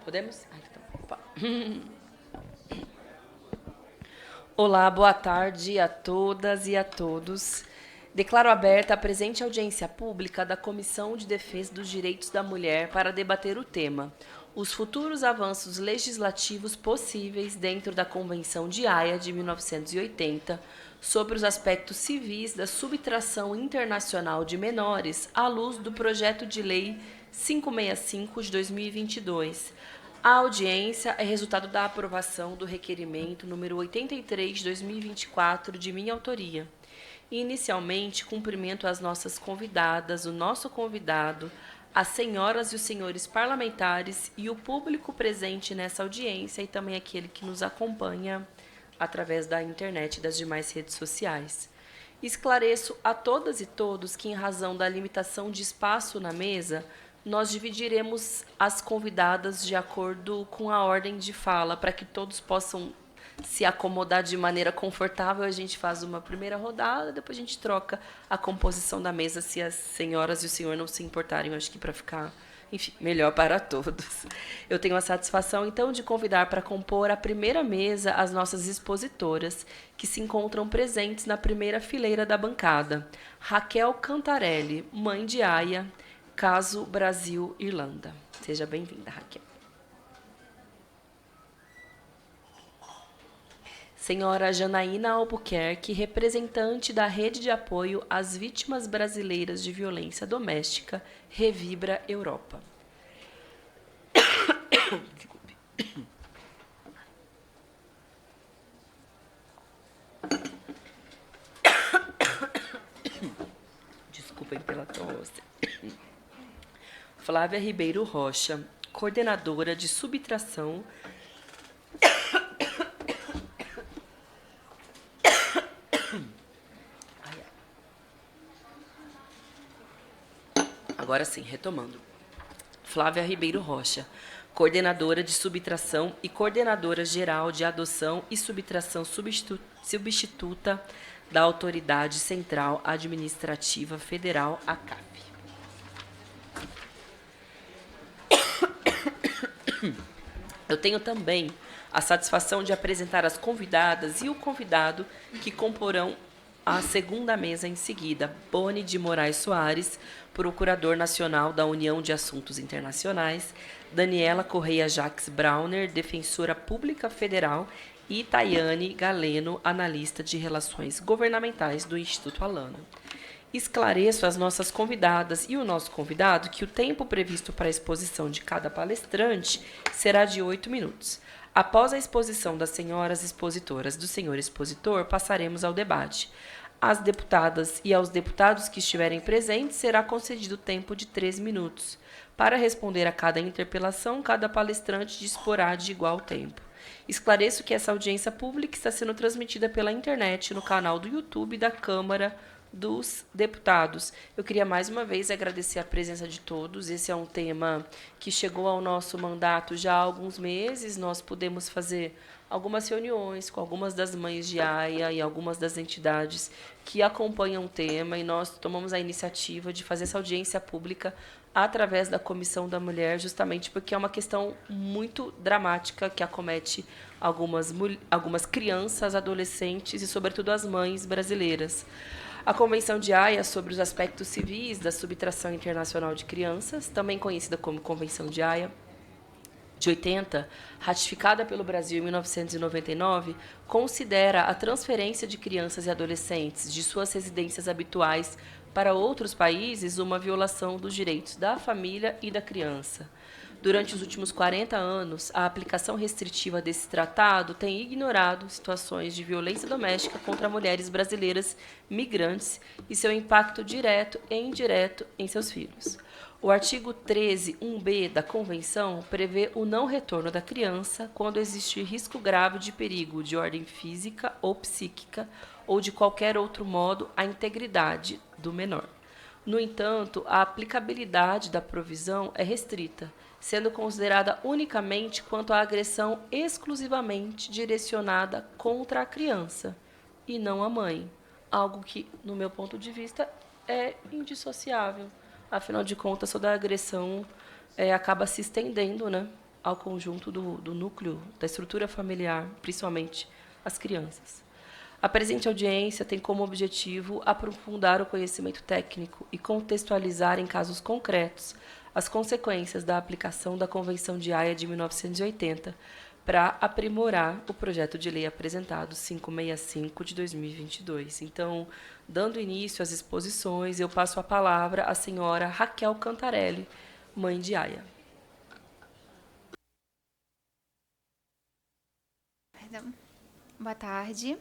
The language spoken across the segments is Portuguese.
Podemos? Ai, então, opa. Olá, boa tarde a todas e a todos. Declaro aberta a presente audiência pública da Comissão de Defesa dos Direitos da Mulher para debater o tema: os futuros avanços legislativos possíveis dentro da Convenção de Haia de 1980 sobre os aspectos civis da subtração internacional de menores à luz do projeto de lei 565 de 2022. A audiência é resultado da aprovação do requerimento número 83 de 2024 de minha autoria. Inicialmente, cumprimento as nossas convidadas, o nosso convidado, as senhoras e os senhores parlamentares e o público presente nessa audiência e também aquele que nos acompanha através da internet e das demais redes sociais. Esclareço a todas e todos que, em razão da limitação de espaço na mesa, nós dividiremos as convidadas de acordo com a ordem de fala, para que todos possam se acomodar de maneira confortável. A gente faz uma primeira rodada, depois a gente troca a composição da mesa, se as senhoras e o senhor não se importarem, eu acho que para ficar, enfim, melhor para todos. Eu tenho a satisfação, então, de convidar para compor a primeira mesa as nossas expositoras, que se encontram presentes na primeira fileira da bancada. Raquel Cantarelli, mãe de Haia, caso Brasil-Irlanda. Seja bem-vinda, Raquel. Senhora Janaína Albuquerque, representante da Rede de Apoio às Vítimas Brasileiras de Violência Doméstica, Revibra Europa. Desculpe. Desculpem pela tosse. Flávia Ribeiro Rocha, coordenadora de subtração Agora sim, retomando. Flávia Ribeiro Rocha, coordenadora de subtração e coordenadora geral de adoção e subtração substituta da Autoridade Central Administrativa Federal, ACAF. Eu tenho também a satisfação de apresentar as convidadas e o convidado que comporão a segunda mesa em seguida: Boni de Moraes Soares, Procurador Nacional da União de Assuntos Internacionais, Daniela Correia Jacques Brauner, Defensora Pública Federal, e Tayane Galeno, Analista de Relações Governamentais do Instituto Alana. Esclareço às nossas convidadas e o nosso convidado que o tempo previsto para a exposição de cada palestrante será de 8 minutos. Após a exposição das senhoras expositoras do senhor expositor, passaremos ao debate. Às deputadas e aos deputados que estiverem presentes será concedido tempo de 3 minutos. Para responder a cada interpelação, cada palestrante disporá de igual tempo. Esclareço que essa audiência pública está sendo transmitida pela internet no canal do YouTube da Câmara dos Deputados. Eu queria mais uma vez agradecer a presença de todos. Esse é um tema que chegou ao nosso mandato já há alguns meses. Nós pudemos fazer algumas reuniões com algumas das mães de Haia e algumas das entidades que acompanham o tema, e nós tomamos a iniciativa de fazer essa audiência pública através da Comissão da Mulher, justamente porque é uma questão muito dramática que acomete algumas crianças, adolescentes e, sobretudo, as mães brasileiras. A Convenção de Haia sobre os aspectos civis da subtração internacional de crianças, também conhecida como Convenção de Haia, de 80, ratificada pelo Brasil em 1999, considera a transferência de crianças e adolescentes de suas residências habituais para outros países uma violação dos direitos da família e da criança. Durante os últimos 40 anos, a aplicação restritiva desse tratado tem ignorado situações de violência doméstica contra mulheres brasileiras migrantes e seu impacto direto e indireto em seus filhos. O artigo 13, 1b da Convenção prevê o não retorno da criança quando existir risco grave de perigo de ordem física ou psíquica ou de qualquer outro modo à integridade do menor. No entanto, a aplicabilidade da provisão é restrita, sendo considerada unicamente quanto à agressão exclusivamente direcionada contra a criança e não a mãe, algo que, no meu ponto de vista, é indissociável. Afinal de contas, toda a agressão acaba se estendendo, né, ao conjunto do núcleo, da estrutura familiar, principalmente as crianças. A presente audiência tem como objetivo aprofundar o conhecimento técnico e contextualizar em casos concretos as consequências da aplicação da Convenção de Haia de 1980 para aprimorar o projeto de lei apresentado 565 de 2022. Então, dando início às exposições, eu passo a palavra à senhora Raquel Cantarelli, mãe de Haia. Boa tarde.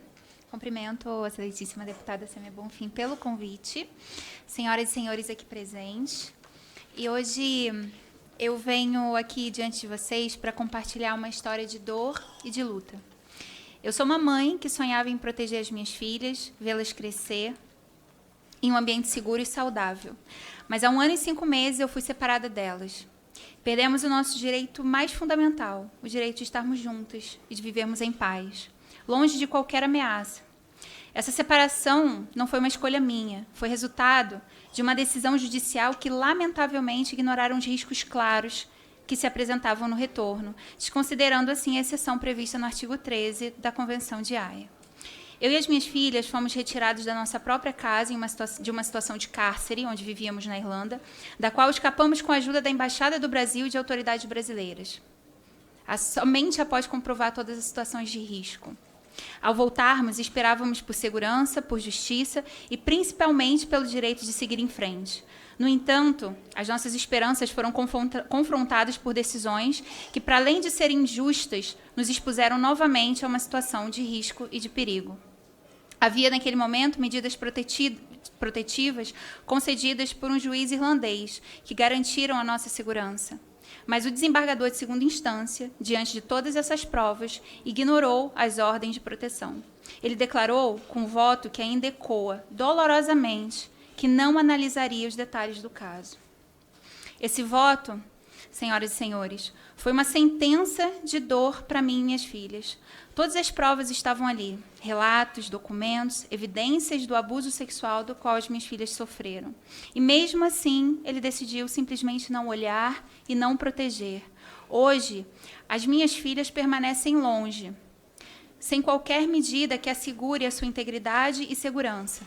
Cumprimento a excelentíssima deputada Sâmia Bonfim pelo convite, senhoras e senhores aqui presentes. E hoje eu venho aqui diante de vocês para compartilhar uma história de dor e de luta. Eu sou uma mãe que sonhava em proteger as minhas filhas, vê-las crescer em um ambiente seguro e saudável. Mas há 1 ano e 5 meses eu fui separada delas. Perdemos o nosso direito mais fundamental, o direito de estarmos juntas e de vivermos em paz, longe de qualquer ameaça. Essa separação não foi uma escolha minha, foi resultado de uma decisão judicial que, lamentavelmente, ignoraram os riscos claros que se apresentavam no retorno, desconsiderando, assim, a exceção prevista no artigo 13 da Convenção de Haia. Eu e as minhas filhas fomos retirados da nossa própria casa de uma situação de cárcere, onde vivíamos na Irlanda, da qual escapamos com a ajuda da Embaixada do Brasil e de autoridades brasileiras, somente após comprovar todas as situações de risco. Ao voltarmos, esperávamos por segurança, por justiça e principalmente pelo direito de seguir em frente. No entanto, as nossas esperanças foram confrontadas por decisões que, para além de serem injustas, nos expuseram novamente a uma situação de risco e de perigo. Havia, naquele momento, medidas protetivas concedidas por um juiz irlandês que garantiram a nossa segurança. Mas o desembargador de segunda instância, diante de todas essas provas, ignorou as ordens de proteção. Ele declarou, com voto que ainda ecoa dolorosamente, que não analisaria os detalhes do caso. Esse voto, senhoras e senhores, foi uma sentença de dor para mim e minhas filhas. Todas as provas estavam ali, relatos, documentos, evidências do abuso sexual do qual as minhas filhas sofreram. E mesmo assim, ele decidiu simplesmente não olhar e não proteger. Hoje, as minhas filhas permanecem longe, sem qualquer medida que assegure a sua integridade e segurança.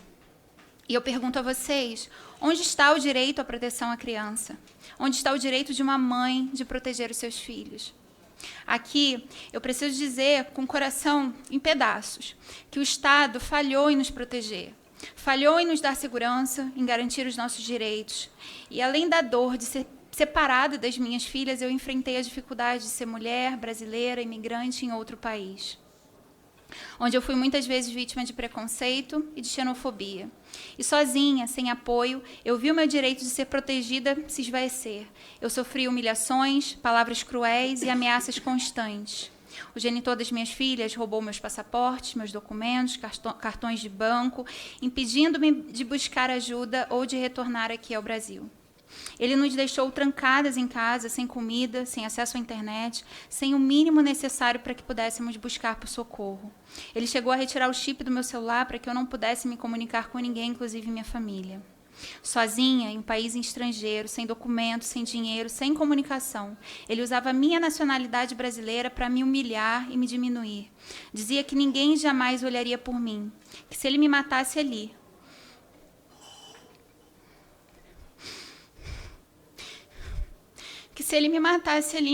E eu pergunto a vocês, onde está o direito à proteção à criança? Onde está o direito de uma mãe de proteger os seus filhos? Aqui, eu preciso dizer, com o coração em pedaços, que o Estado falhou em nos proteger, falhou em nos dar segurança, em garantir os nossos direitos. E além da dor de ser separada das minhas filhas, eu enfrentei a dificuldade de ser mulher, brasileira, imigrante em outro país, onde eu fui muitas vezes vítima de preconceito e de xenofobia. E sozinha, sem apoio, eu vi o meu direito de ser protegida se esvaecer. Eu sofri humilhações, palavras cruéis e ameaças constantes. O genitor das minhas filhas roubou meus passaportes, meus documentos, cartões de banco, impedindo-me de buscar ajuda ou de retornar aqui ao Brasil. Ele nos deixou trancadas em casa, sem comida, sem acesso à internet, sem o mínimo necessário para que pudéssemos buscar por socorro. Ele chegou a retirar o chip do meu celular para que eu não pudesse me comunicar com ninguém, inclusive minha família. Sozinha, em um país estrangeiro, sem documentos, sem dinheiro, sem comunicação, ele usava a minha nacionalidade brasileira para me humilhar e me diminuir. Dizia que ninguém jamais olharia por mim, que se ele me matasse ali,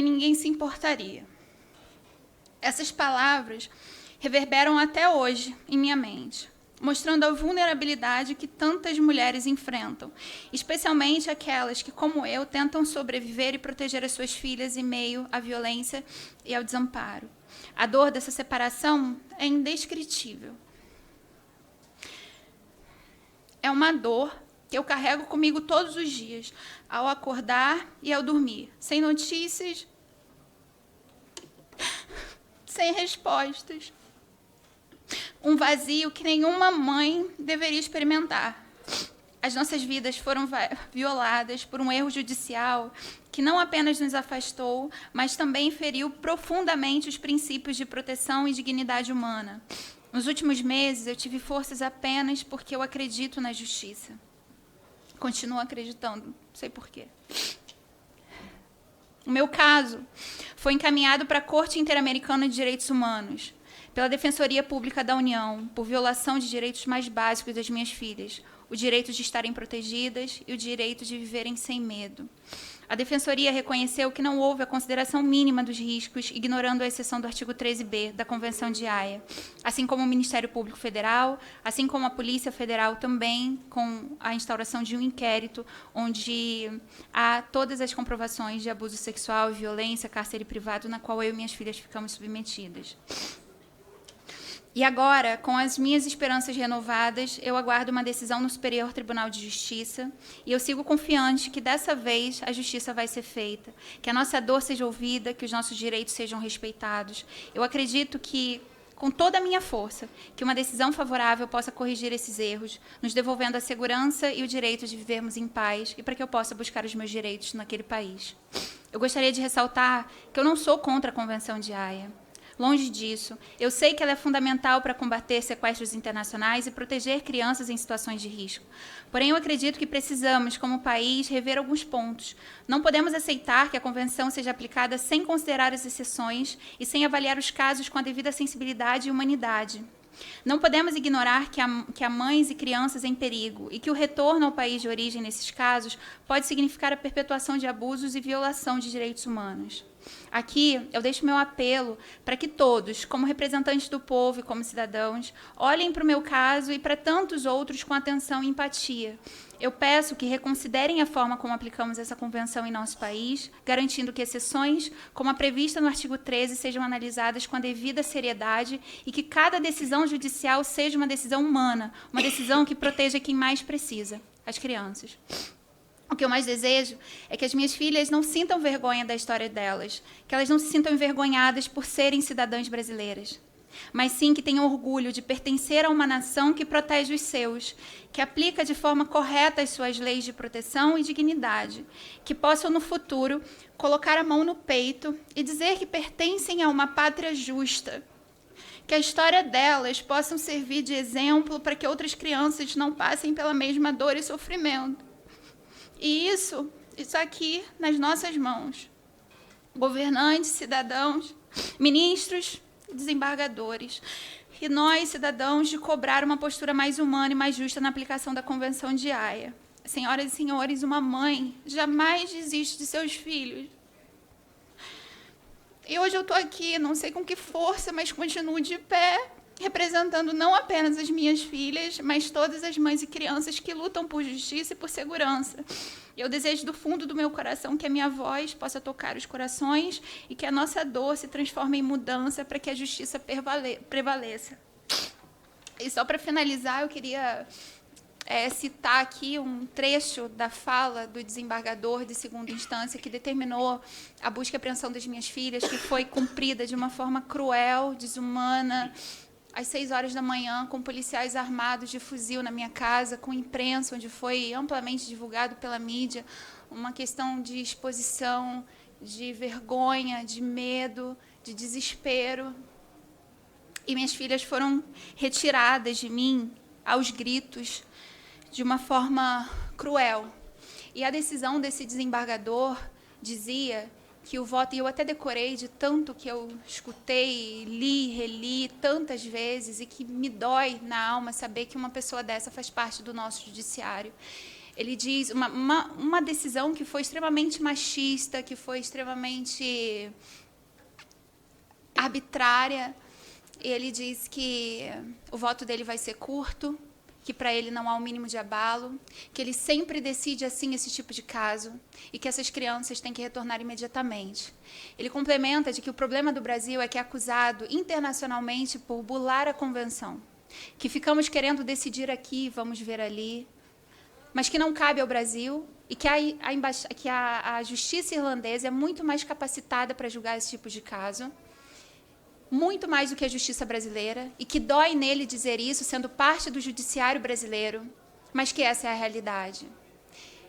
ninguém se importaria. Essas palavras reverberam até hoje em minha mente, mostrando a vulnerabilidade que tantas mulheres enfrentam, especialmente aquelas que, como eu, tentam sobreviver e proteger as suas filhas em meio à violência e ao desamparo. A dor dessa separação é indescritível. É uma dor que eu carrego comigo todos os dias, ao acordar e ao dormir, sem notícias, sem respostas. Um vazio que nenhuma mãe deveria experimentar. As nossas vidas foram violadas por um erro judicial que não apenas nos afastou, mas também feriu profundamente os princípios de proteção e dignidade humana. Nos últimos meses, eu tive forças apenas porque eu acredito na justiça. Continuo acreditando, não sei porquê. O meu caso foi encaminhado para a Corte Interamericana de Direitos Humanos, pela Defensoria Pública da União, por violação de direitos mais básicos das minhas filhas, o direito de estarem protegidas e o direito de viverem sem medo. A Defensoria reconheceu que não houve a consideração mínima dos riscos, ignorando a exceção do artigo 13b da Convenção de Haia, assim como o Ministério Público Federal, assim como a Polícia Federal também, com a instauração de um inquérito, onde há todas as comprovações de abuso sexual, violência, cárcere privado, na qual eu e minhas filhas ficamos submetidas. E agora, com as minhas esperanças renovadas, eu aguardo uma decisão no Superior Tribunal de Justiça e eu sigo confiante que dessa vez a justiça vai ser feita, que a nossa dor seja ouvida, que os nossos direitos sejam respeitados. Eu acredito que, com toda a minha força, que uma decisão favorável possa corrigir esses erros, nos devolvendo a segurança e o direito de vivermos em paz e para que eu possa buscar os meus direitos naquele país. Eu gostaria de ressaltar que eu não sou contra a Convenção de Haia. Longe disso, eu sei que ela é fundamental para combater sequestros internacionais e proteger crianças em situações de risco. Porém, eu acredito que precisamos, como país, rever alguns pontos. Não podemos aceitar que a Convenção seja aplicada sem considerar as exceções e sem avaliar os casos com a devida sensibilidade e humanidade. Não podemos ignorar que há mães e crianças em perigo e que o retorno ao país de origem nesses casos pode significar a perpetuação de abusos e violação de direitos humanos. Aqui, eu deixo meu apelo para que todos, como representantes do povo e como cidadãos, olhem para o meu caso e para tantos outros com atenção e empatia. Eu peço que reconsiderem a forma como aplicamos essa convenção em nosso país, garantindo que exceções, como a prevista no artigo 13, sejam analisadas com a devida seriedade e que cada decisão judicial seja uma decisão humana, uma decisão que proteja quem mais precisa, as crianças. O que eu mais desejo é que as minhas filhas não sintam vergonha da história delas, que elas não se sintam envergonhadas por serem cidadãs brasileiras, mas sim que tenham orgulho de pertencer a uma nação que protege os seus, que aplica de forma correta as suas leis de proteção e dignidade, que possam, no futuro, colocar a mão no peito e dizer que pertencem a uma pátria justa, que a história delas possa servir de exemplo para que outras crianças não passem pela mesma dor e sofrimento. E isso aqui nas nossas mãos. Governantes, cidadãos, ministros, desembargadores. E nós, cidadãos, de cobrar uma postura mais humana e mais justa na aplicação da Convenção de Haia. Senhoras e senhores, uma mãe jamais desiste de seus filhos. E hoje eu estou aqui, não sei com que força, mas continuo de pé, representando não apenas as minhas filhas, mas todas as mães e crianças que lutam por justiça e por segurança. Eu desejo do fundo do meu coração que a minha voz possa tocar os corações e que a nossa dor se transforme em mudança para que a justiça prevaleça. E só para finalizar, eu queria citar aqui um trecho da fala do desembargador de segunda instância que determinou a busca e apreensão das minhas filhas, que foi cumprida de uma forma cruel, desumana, às 6 horas da manhã, com policiais armados de fuzil na minha casa, com imprensa, onde foi amplamente divulgado pela mídia, uma questão de exposição, de vergonha, de medo, de desespero. E minhas filhas foram retiradas de mim aos gritos, de uma forma cruel. E a decisão desse desembargador dizia que o voto, e eu até decorei de tanto que eu escutei, li, reli tantas vezes, e que me dói na alma saber que uma pessoa dessa faz parte do nosso judiciário. Ele diz uma decisão que foi extremamente machista, que foi extremamente arbitrária. Ele diz que o voto dele vai ser curto, que para ele não há o mínimo de abalo, que ele sempre decide assim esse tipo de caso e que essas crianças têm que retornar imediatamente. Ele complementa de que o problema do Brasil é que é acusado internacionalmente por bular a convenção, que ficamos querendo decidir aqui, vamos ver ali, mas que não cabe ao Brasil e que a justiça irlandesa é muito mais capacitada para julgar esse tipo de caso, muito mais do que a justiça brasileira, e que dói nele dizer isso, sendo parte do judiciário brasileiro, mas que essa é a realidade.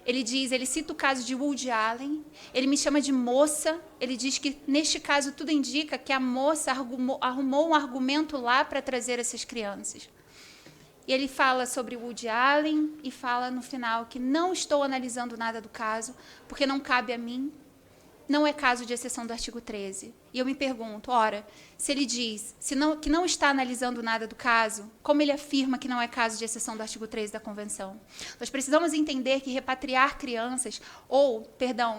Ele cita o caso de Woody Allen, ele me chama de moça, ele diz que, neste caso, tudo indica que a moça arrumou um argumento lá para trazer essas crianças. E ele fala sobre Woody Allen e fala no final que não estou analisando nada do caso, porque não cabe a mim, não é caso de exceção do artigo 13. E eu me pergunto, ora, se ele diz que não está analisando nada do caso, como ele afirma que não é caso de exceção do artigo 13 da Convenção? Nós precisamos entender que repatriar crianças,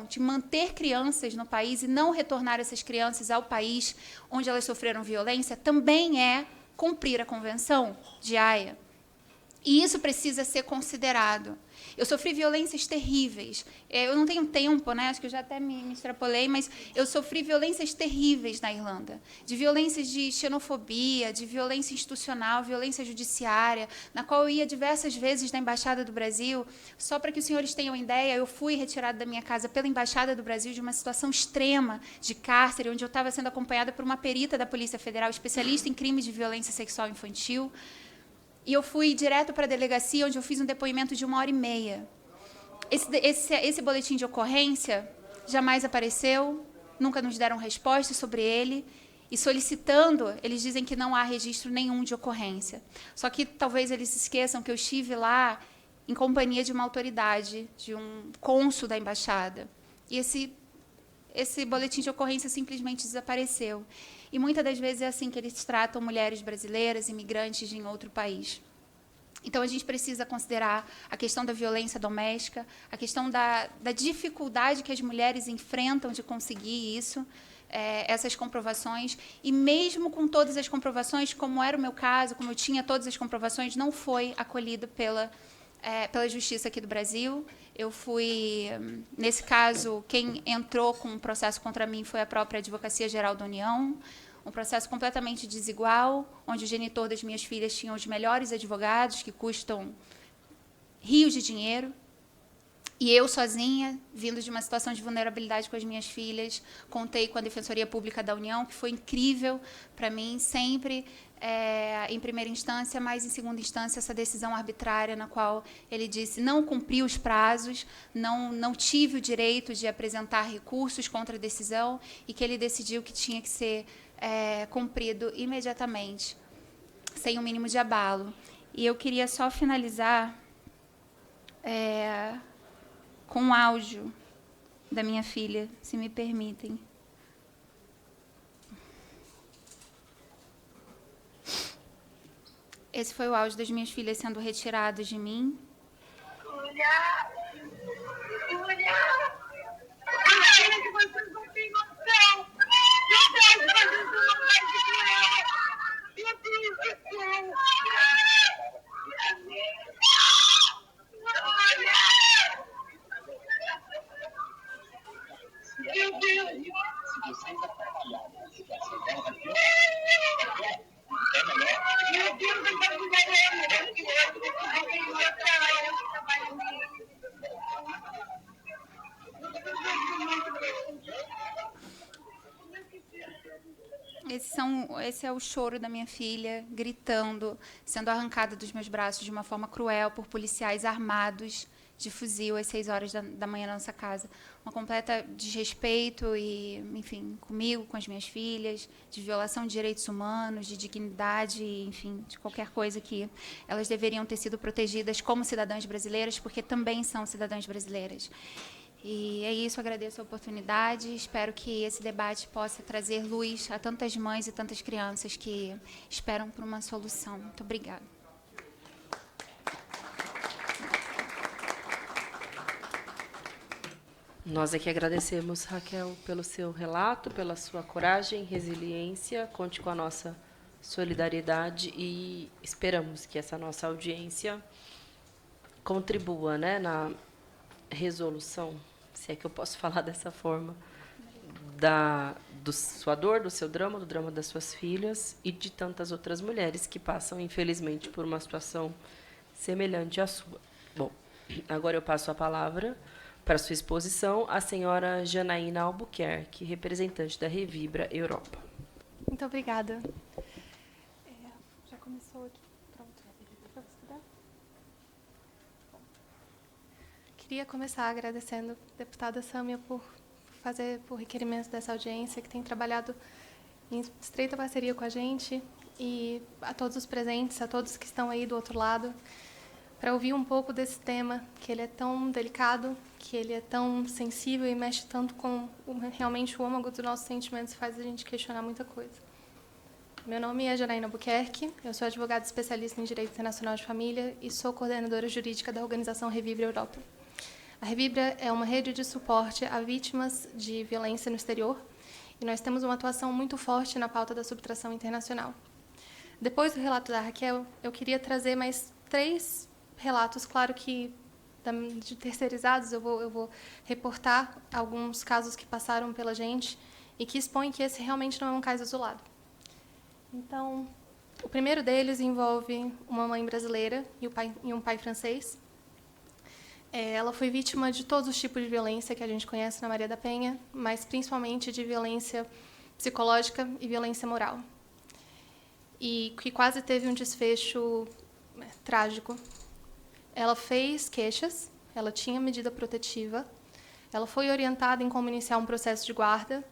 de manter crianças no país e não retornar essas crianças ao país onde elas sofreram violência, também é cumprir a Convenção de Haia. E isso precisa ser considerado. Eu sofri violências terríveis. Eu não tenho tempo, né? Acho que eu já até me extrapolei, mas eu sofri violências terríveis na Irlanda. De violências de xenofobia, de violência institucional, violência judiciária, na qual eu ia diversas vezes na Embaixada do Brasil. Só para que os senhores tenham ideia, eu fui retirada da minha casa pela Embaixada do Brasil de uma situação extrema de cárcere, onde eu estava sendo acompanhada por uma perita da Polícia Federal, especialista em crimes de violência sexual infantil. E eu fui direto para a delegacia, onde eu fiz um depoimento de 1h30. Esse boletim de ocorrência jamais apareceu, nunca nos deram resposta sobre ele. E solicitando, eles dizem que não há registro nenhum de ocorrência. Só que talvez eles esqueçam que eu estive lá em companhia de uma autoridade, de um cônsul da embaixada. E esse boletim de ocorrência simplesmente desapareceu. E muitas das vezes é assim que eles tratam mulheres brasileiras, imigrantes em outro país. Então, a gente precisa considerar a questão da violência doméstica, a questão da dificuldade que as mulheres enfrentam de conseguir isso, essas comprovações. E mesmo com todas as comprovações, como era o meu caso, como eu tinha todas as comprovações, não foi acolhido pela Justiça aqui do Brasil. Eu fui, nesse caso, quem entrou com um processo contra mim foi a própria Advocacia Geral da União, um processo completamente desigual, onde o genitor das minhas filhas tinha os melhores advogados, que custam rios de dinheiro, e eu sozinha, vindo de uma situação de vulnerabilidade com as minhas filhas, contei com a Defensoria Pública da União, que foi incrível para mim, sempre em primeira instância, mas em segunda instância, essa decisão arbitrária na qual ele disse não cumpri os prazos, não tive o direito de apresentar recursos contra a decisão e que ele decidiu que tinha que ser cumprido imediatamente, sem o mínimo de abalo. E eu queria só finalizar com um áudio da minha filha, se me permitem. Esse foi o áudio das minhas filhas sendo retiradas de mim. Olha! Olha que vocês não têm noção! Meu Deus, vocês não vai de Meu Deus do céu! Meu Deus! Se vocês atrapalharem a situação dela, vai ter meu Deus, eu quero cuidar dele. Esse é o choro da minha filha, gritando, sendo arrancada dos meus braços de uma forma cruel por policiais armados de fuzil às 6 horas da manhã na nossa casa. Uma completa desrespeito, e, enfim, comigo, com as minhas filhas, de violação de direitos humanos, de dignidade, enfim, de qualquer coisa que elas deveriam ter sido protegidas como cidadãs brasileiras, porque também são cidadãs brasileiras. E é isso, agradeço a oportunidade, espero que esse debate possa trazer luz a tantas mães e tantas crianças que esperam por uma solução. Muito obrigada. Nós aqui agradecemos, Raquel, pelo seu relato, pela sua coragem, resiliência. Conte com a nossa solidariedade e esperamos que essa nossa audiência contribua, né, na resolução, se é que eu posso falar dessa forma, da sua dor, do seu drama, do drama das suas filhas e de tantas outras mulheres que passam, infelizmente, por uma situação semelhante à sua. Bom, agora eu passo a palavra para a sua exposição a senhora Janaína Albuquerque, representante da Revibra Europa. Muito obrigada. Já começou aqui. Pronto. Para você estudar? Queria começar agradecendo a deputada Sâmia por requerimento dessa audiência, que tem trabalhado em estreita parceria com a gente, e a todos os presentes, a todos que estão aí do outro lado. para ouvir um pouco desse tema, que ele é tão delicado, que ele é tão sensível e mexe tanto com realmente o âmago dos nossos sentimentos, faz a gente questionar muita coisa. Meu nome é Janaína Buquerque, eu sou advogada especialista em Direito Internacional de Família e sou coordenadora jurídica da organização Revibra Europa. A Revibra é uma rede de suporte a vítimas de violência no exterior e nós temos uma atuação muito forte na pauta da subtração internacional. Depois do relato da Raquel, eu queria trazer mais 3 relatos, claro que de terceirizados, eu vou reportar alguns casos que passaram pela gente e que expõem que esse realmente não é um caso isolado. Então, o primeiro deles envolve uma mãe brasileira e um pai francês. Ela foi vítima de todos os tipos de violência que a gente conhece na Maria da Penha, mas principalmente de violência psicológica e violência moral. E que quase teve um desfecho trágico. Ela fez queixas, ela tinha medida protetiva, ela foi orientada em como iniciar um processo de guarda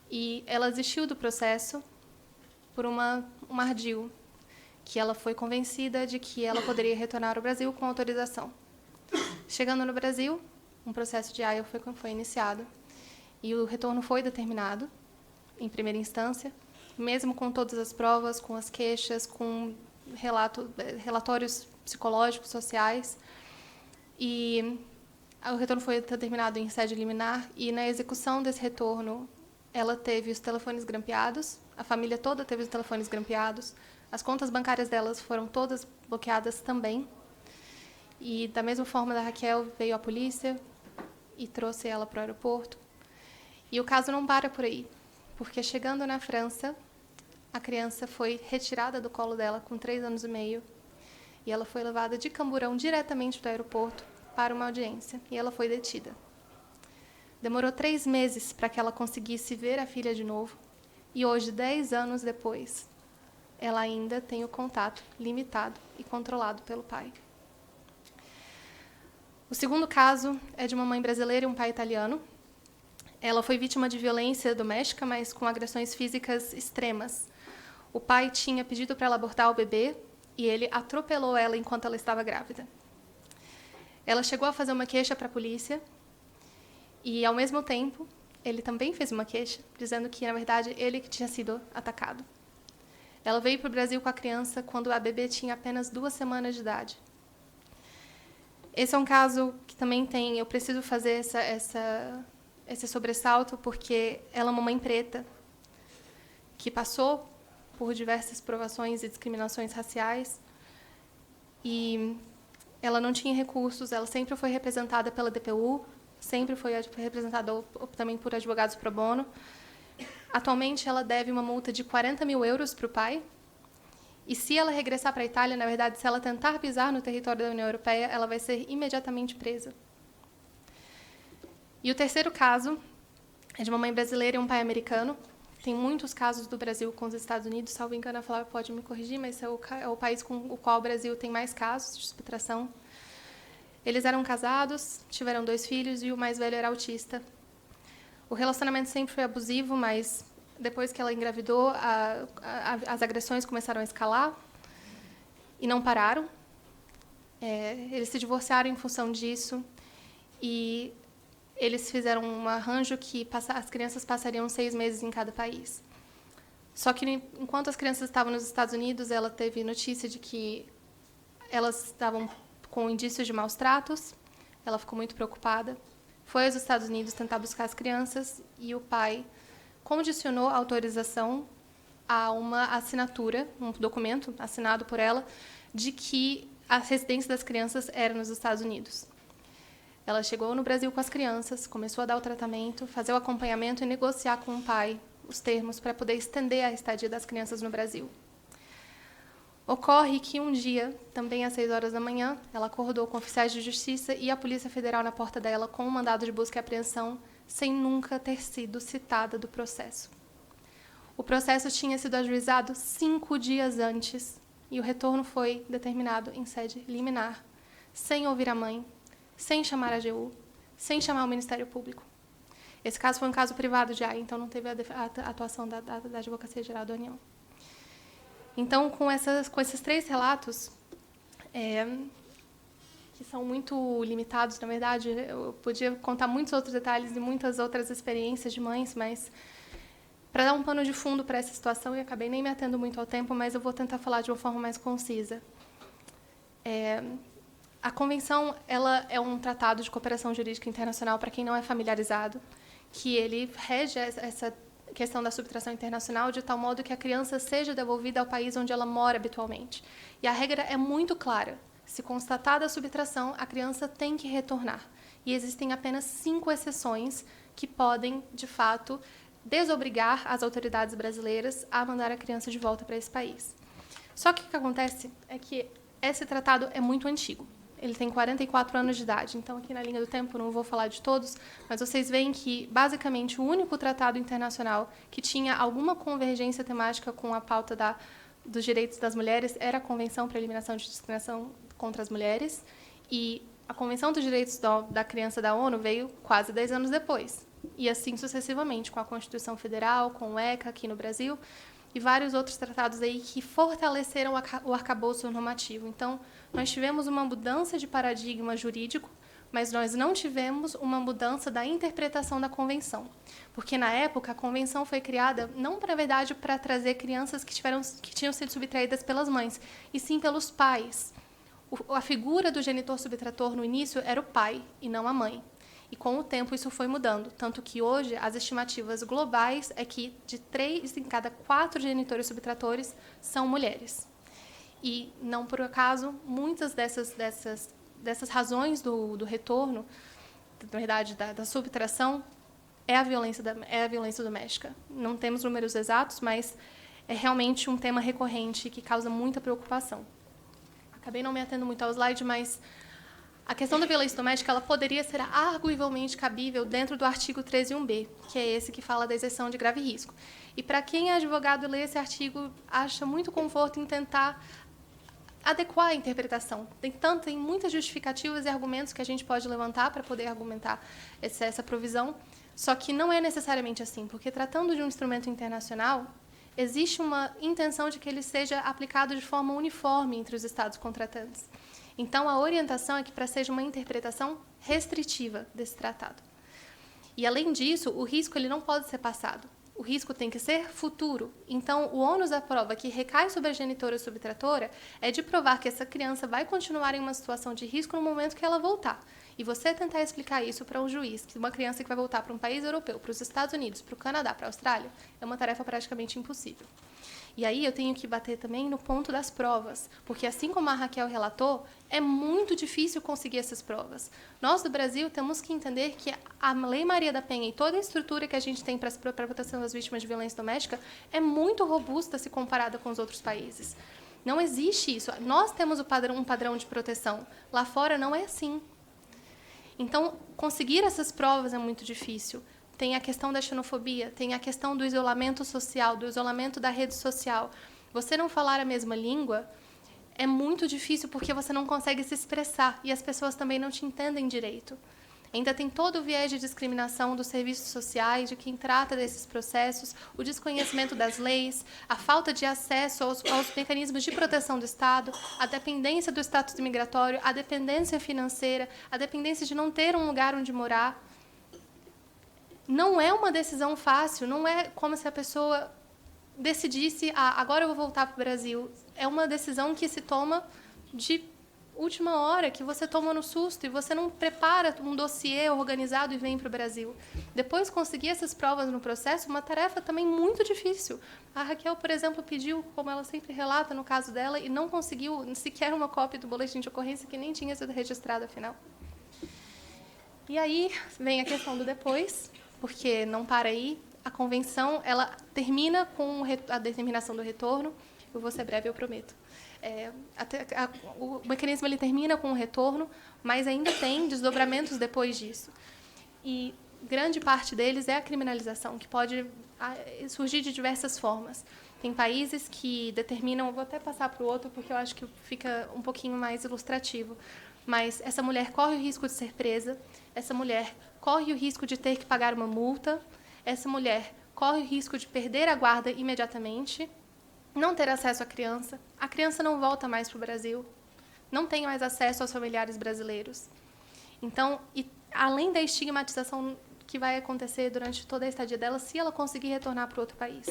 e ela desistiu do processo por um ardil, que ela foi convencida de que ela poderia retornar ao Brasil com autorização. Chegando no Brasil, um processo de AIA foi iniciado e o retorno foi determinado em primeira instância, mesmo com todas as provas, com as queixas, com relatórios psicológicos, sociais. E o retorno foi determinado em sede liminar e, na execução desse retorno, ela teve os telefones grampeados, a família toda teve os telefones grampeados, as contas bancárias delas foram todas bloqueadas também. E, da mesma forma da Raquel, veio a polícia e trouxe ela para o aeroporto. E o caso não para por aí, porque chegando na França, a criança foi retirada do colo dela com 3 anos e meio e ela foi levada de Camburão diretamente do aeroporto para uma audiência e ela foi detida. Demorou 3 meses para que ela conseguisse ver a filha de novo e hoje, 10 anos depois, ela ainda tem o contato limitado e controlado pelo pai. O segundo caso é de uma mãe brasileira e um pai italiano. Ela foi vítima de violência doméstica, mas com agressões físicas extremas. O pai tinha pedido para ela abortar o bebê e ele atropelou ela enquanto ela estava grávida. Ela chegou a fazer uma queixa para a polícia e, ao mesmo tempo, ele também fez uma queixa, dizendo que, na verdade, ele que tinha sido atacado. Ela veio para o Brasil com a criança quando a bebê tinha apenas 2 semanas de idade. Esse é um caso que também tem... Eu preciso fazer esse sobressalto porque ela é uma mãe preta que passou por diversas provações e discriminações raciais e ela não tinha recursos, ela sempre foi representada pela DPU, sempre foi representada também por advogados pro bono. Atualmente, ela deve uma multa de 40 mil euros para o pai e se ela regressar para a Itália, na verdade, se ela tentar pisar no território da União Europeia, ela vai ser imediatamente presa. E o terceiro caso é de uma mãe brasileira e um pai americano. Tem muitos casos do Brasil com os Estados Unidos, salvo engano, a Flávia pode me corrigir, mas é o país com o qual o Brasil tem mais casos de subtração. Eles eram casados, tiveram 2 filhos e o mais velho era autista. O relacionamento sempre foi abusivo, mas depois que ela engravidou, as agressões começaram a escalar e não pararam. Eles se divorciaram em função disso e eles fizeram um arranjo que as crianças passariam 6 meses em cada país. Só que, enquanto as crianças estavam nos Estados Unidos, ela teve notícia de que elas estavam com indícios de maus tratos. Ela ficou muito preocupada. Foi aos Estados Unidos tentar buscar as crianças e o pai condicionou a autorização a uma assinatura, um documento assinado por ela, de que a residência das crianças era nos Estados Unidos. Ela chegou no Brasil com as crianças, começou a dar o tratamento, fazer o acompanhamento e negociar com o pai os termos para poder estender a estadia das crianças no Brasil. Ocorre que um dia, também às 6 horas da manhã, ela acordou com oficiais de justiça e a Polícia Federal na porta dela com um mandado de busca e apreensão, sem nunca ter sido citada do processo. O processo tinha sido ajuizado 5 dias antes e o retorno foi determinado em sede liminar, sem ouvir a mãe, sem chamar a AGU, sem chamar o Ministério Público. Esse caso foi um caso privado de AIA, então não teve a atuação da Advocacia Geral da União. Então, com esses 3 relatos, que são muito limitados, na verdade. Eu podia contar muitos outros detalhes e muitas outras experiências de mães, mas para dar um pano de fundo para essa situação, e acabei nem me atendo muito ao tempo, mas eu vou tentar falar de uma forma mais concisa. A Convenção ela é um tratado de cooperação jurídica internacional, para quem não é familiarizado, que ele rege essa questão da subtração internacional de tal modo que a criança seja devolvida ao país onde ela mora habitualmente. E a regra é muito clara. Se constatada a subtração, a criança tem que retornar. E existem apenas 5 exceções que podem, de fato, desobrigar as autoridades brasileiras a mandar a criança de volta para esse país. Só que o que acontece é que esse tratado é muito antigo. Ele tem 44 anos de idade. Então, aqui na linha do tempo, não vou falar de todos, mas vocês veem que, basicamente, o único tratado internacional que tinha alguma convergência temática com a pauta dos direitos das mulheres era a Convenção para a Eliminação de Discriminação contra as Mulheres. E a Convenção dos Direitos da Criança da ONU veio quase 10 anos depois. E assim sucessivamente, com a Constituição Federal, com o ECA aqui no Brasil, e vários outros tratados aí que fortaleceram o arcabouço normativo. Então, nós tivemos uma mudança de paradigma jurídico, mas nós não tivemos uma mudança da interpretação da Convenção. Porque, na época, a Convenção foi criada, não, na verdade, para trazer crianças que tinham sido subtraídas pelas mães, e sim pelos pais. A figura do genitor subtrator, no início, era o pai, e não a mãe. E, com o tempo, isso foi mudando. Tanto que, hoje, as estimativas globais é que de 3 em cada 4 genitores subtratores são mulheres. E, não por acaso, muitas dessas razões do retorno, na verdade, da subtração, é a violência doméstica. Não temos números exatos, mas é realmente um tema recorrente que causa muita preocupação. Acabei não me atendo muito ao slide, mas a questão da violência doméstica ela poderia ser arguivelmente cabível dentro do artigo 13.1b, que é esse que fala da isenção de grave risco. E, para quem é advogado e lê esse artigo, acha muito conforto em tentar adequar a interpretação. Tem muitas justificativas e argumentos que a gente pode levantar para poder argumentar essa provisão, só que não é necessariamente assim, porque, tratando de um instrumento internacional, existe uma intenção de que ele seja aplicado de forma uniforme entre os Estados contratantes. Então, a orientação é que seja uma interpretação restritiva desse tratado. E, além disso, o risco ele não pode ser passado. O risco tem que ser futuro. Então, o ônus da prova que recai sobre a genitora ou subtratora é de provar que essa criança vai continuar em uma situação de risco no momento que ela voltar. E você tentar explicar isso para um juiz, que uma criança que vai voltar para um país europeu, para os Estados Unidos, para o Canadá, para a Austrália, é uma tarefa praticamente impossível. E aí eu tenho que bater também no ponto das provas, porque, assim como a Raquel relatou, é muito difícil conseguir essas provas. Nós, do Brasil, temos que entender que a Lei Maria da Penha e toda a estrutura que a gente tem para a proteção das vítimas de violência doméstica é muito robusta se comparada com os outros países. Não existe isso. Nós temos um padrão de proteção. Lá fora não é assim. Então, conseguir essas provas é muito difícil. Tem a questão da xenofobia, tem a questão do isolamento social, do isolamento da rede social. Você não falar a mesma língua é muito difícil porque você não consegue se expressar e as pessoas também não te entendem direito. Ainda tem todo o viés de discriminação dos serviços sociais, de quem trata desses processos, o desconhecimento das leis, a falta de acesso aos mecanismos de proteção do Estado, a dependência do status imigratório, a dependência financeira, a dependência de não ter um lugar onde morar. Não é uma decisão fácil, não é como se a pessoa decidisse, agora eu vou voltar para o Brasil. É uma decisão que se toma de última hora, que você toma no susto e você não prepara um dossiê organizado e vem para o Brasil. Depois, conseguir essas provas no processo é uma tarefa também muito difícil. A Raquel, por exemplo, pediu, como ela sempre relata no caso dela, e não conseguiu sequer uma cópia do boletim de ocorrência que nem tinha sido registrado, afinal. E aí vem a questão do depois, porque não para aí. A convenção ela termina com a determinação do retorno. Eu vou ser breve, eu prometo. O mecanismo ele termina com o retorno, mas ainda tem desdobramentos depois disso. E grande parte deles é a criminalização, que pode surgir de diversas formas. Tem países que determinam, vou até passar para o outro, porque eu acho que fica um pouquinho mais ilustrativo, mas essa mulher corre o risco de ser presa, essa mulher corre o risco de ter que pagar uma multa, essa mulher corre o risco de perder a guarda imediatamente, não ter acesso à criança, a criança não volta mais para o Brasil, não têm mais acesso aos familiares brasileiros. Então, além da estigmatização que vai acontecer durante toda a estadia dela, se ela conseguir retornar para outro país.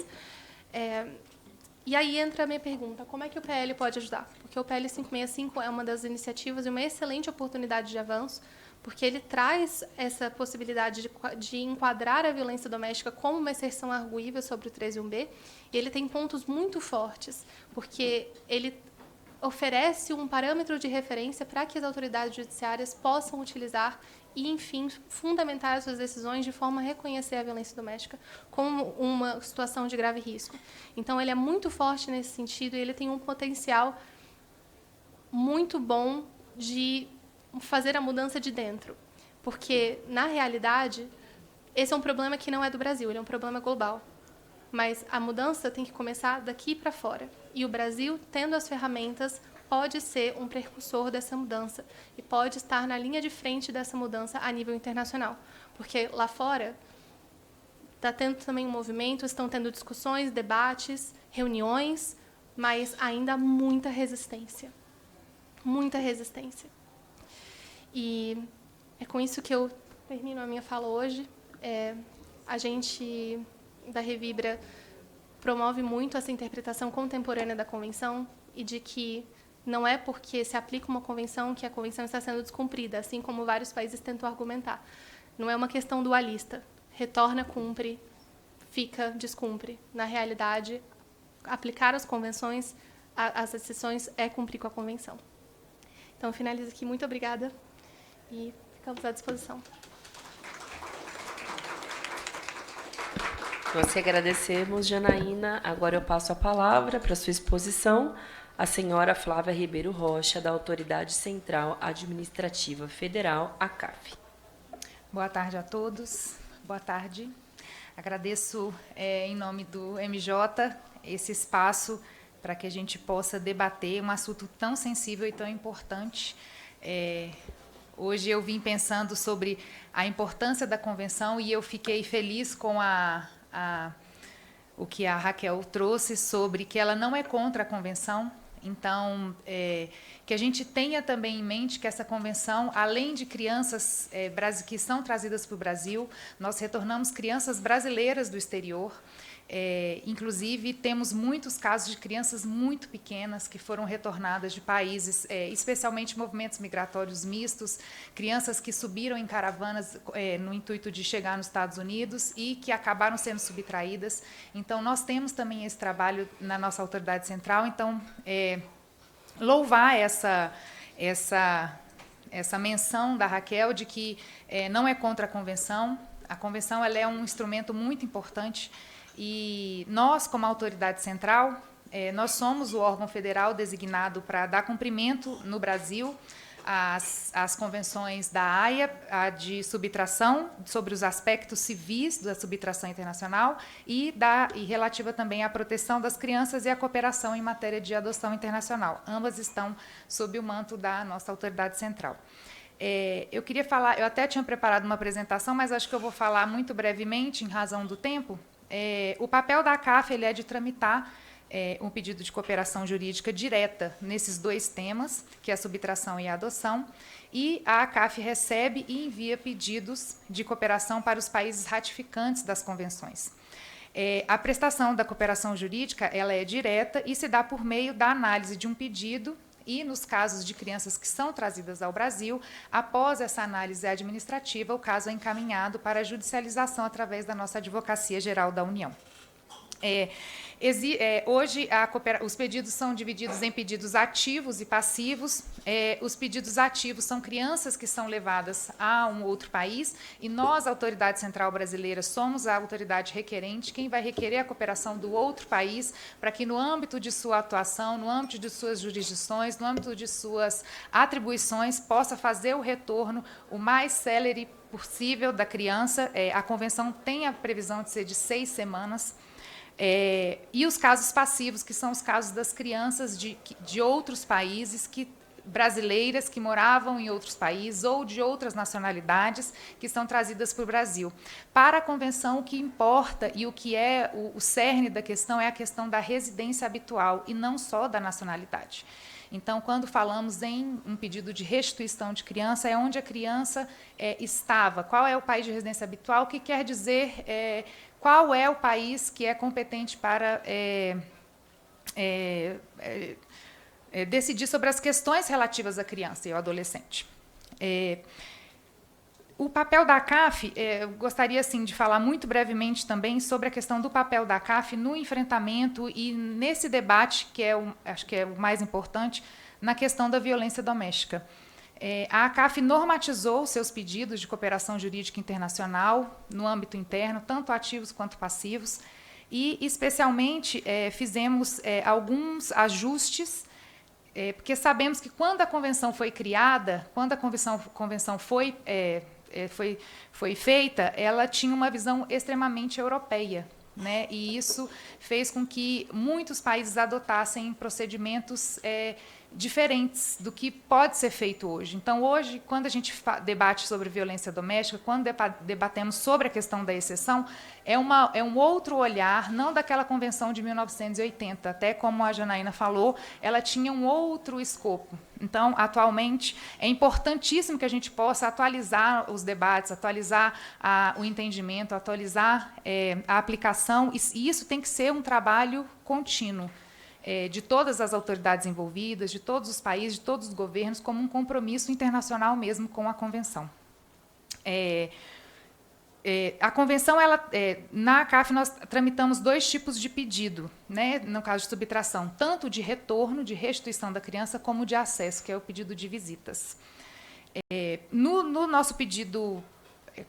E aí entra a minha pergunta, como é que o PL pode ajudar? Porque o PL 565 é uma das iniciativas e uma excelente oportunidade de avanço, porque ele traz essa possibilidade de enquadrar a violência doméstica como uma exceção arguível sobre o 301B, e ele tem pontos muito fortes, porque ele oferece um parâmetro de referência para que as autoridades judiciárias possam utilizar e, enfim, fundamentar as suas decisões de forma a reconhecer a violência doméstica como uma situação de grave risco. Então, ele é muito forte nesse sentido e ele tem um potencial muito bom de fazer a mudança de dentro. Porque, na realidade, esse é um problema que não é do Brasil, ele é um problema global. Mas a mudança tem que começar daqui para fora. E o Brasil, tendo as ferramentas, pode ser um precursor dessa mudança e pode estar na linha de frente dessa mudança a nível internacional. Porque lá fora está tendo também um movimento, estão tendo discussões, debates, reuniões, mas ainda há muita resistência. Muita resistência. E é com isso que eu termino a minha fala hoje. A gente da Revibra promove muito essa interpretação contemporânea da Convenção e de que não é porque se aplica uma convenção que a convenção está sendo descumprida, assim como vários países tentam argumentar. Não é uma questão dualista. Retorna, cumpre, fica, descumpre. Na realidade, aplicar as convenções, as exceções, é cumprir com a convenção. Então, eu finalizo aqui. Muito obrigada e ficamos à disposição. Nós que agradecemos, Janaína. Agora eu passo a palavra para a sua exposição a senhora Flávia Ribeiro Rocha, da Autoridade Central Administrativa Federal, ACAF. Boa tarde a todos. Boa tarde. Agradeço, em nome do MJ, esse espaço para que a gente possa debater um assunto tão sensível e tão importante. Hoje eu vim pensando sobre a importância da convenção e eu fiquei feliz com o que a Raquel trouxe sobre que ela não é contra a convenção. Então, que a gente tenha também em mente que essa convenção, além de crianças que são trazidas para o Brasil, nós retornamos crianças brasileiras do exterior. Inclusive, temos muitos casos de crianças muito pequenas que foram retornadas de países, especialmente movimentos migratórios mistos, crianças que subiram em caravanas no intuito de chegar nos Estados Unidos e que acabaram sendo subtraídas. Então, nós temos também esse trabalho na nossa autoridade central. Então, louvar essa menção da Raquel de que não é contra a convenção. A convenção ela é um instrumento muito importante. E nós, como autoridade central, nós somos o órgão federal designado para dar cumprimento no Brasil às convenções da AIA, a de subtração, sobre os aspectos civis da subtração internacional e relativa também à proteção das crianças e à cooperação em matéria de adoção internacional. Ambas estão sob o manto da nossa autoridade central. Eu queria falar, eu até tinha preparado uma apresentação, mas acho que eu vou falar muito brevemente, em razão do tempo. O papel da ACAF ele é de tramitar um pedido de cooperação jurídica direta nesses dois temas, que é a subtração e a adoção, e a ACAF recebe e envia pedidos de cooperação para os países ratificantes das convenções. A prestação da cooperação jurídica ela é direta e se dá por meio da análise de um pedido e, nos casos de crianças que são trazidas ao Brasil, após essa análise administrativa, o caso é encaminhado para a judicialização através da nossa Advocacia Geral da União. Hoje, os pedidos são divididos em pedidos ativos e passivos. Os pedidos ativos são crianças que são levadas a um outro país e nós, a Autoridade Central Brasileira, somos a autoridade requerente, quem vai requerer a cooperação do outro país para que, no âmbito de sua atuação, no âmbito de suas jurisdições, no âmbito de suas atribuições, possa fazer o retorno o mais célere possível da criança. A convenção tem a previsão de ser de 6 semanas. E os casos passivos, que são os casos das crianças de outros países, brasileiras que moravam em outros países ou de outras nacionalidades que são trazidas para o Brasil. Para a convenção, o que importa e o que é o cerne da questão é a questão da residência habitual e não só da nacionalidade. Então, quando falamos em um pedido de restituição de criança, é onde a criança estava, qual é o país de residência habitual, o que quer dizer qual é o país que é competente para decidir sobre as questões relativas à criança e ao adolescente. O papel da CAF, eu gostaria assim, de falar muito brevemente também sobre a questão do papel da CAF no enfrentamento e nesse debate, que acho que é o mais importante, na questão da violência doméstica. A CAF normatizou seus pedidos de cooperação jurídica internacional no âmbito interno, tanto ativos quanto passivos, e, especialmente, fizemos alguns ajustes, porque sabemos que quando a convenção foi criada, quando a convenção foi feita, ela tinha uma visão extremamente europeia, né? E isso fez com que muitos países adotassem procedimentos diferentes do que pode ser feito hoje. Então, hoje, quando a gente debate sobre violência doméstica, quando debatemos sobre a questão da exceção, é um outro olhar, não daquela convenção de 1980, até como a Janaína falou, ela tinha um outro escopo. Então, atualmente, é importantíssimo que a gente possa atualizar os debates, atualizar o entendimento, atualizar a aplicação, e isso tem que ser um trabalho contínuo de todas as autoridades envolvidas, de todos os países, de todos os governos, como um compromisso internacional mesmo com a Convenção. A Convenção, na CAF, nós tramitamos 2 tipos de pedido, né, no caso de subtração, tanto de retorno, de restituição da criança, como de acesso, que é o pedido de visitas. No nosso pedido,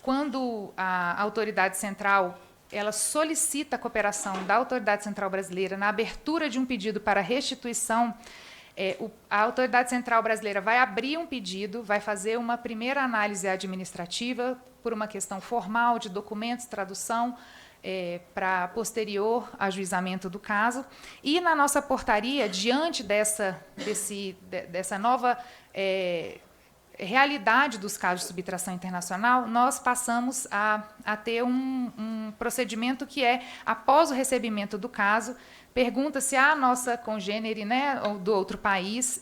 quando a autoridade central ela solicita a cooperação da Autoridade Central Brasileira na abertura de um pedido para restituição, a Autoridade Central Brasileira vai abrir um pedido, vai fazer uma primeira análise administrativa por uma questão formal de documentos, tradução, para posterior ajuizamento do caso. E na nossa portaria, diante dessa nova realidade dos casos de subtração internacional, nós passamos a ter um procedimento que após o recebimento do caso, pergunta-se à nossa congênere, né, do outro país,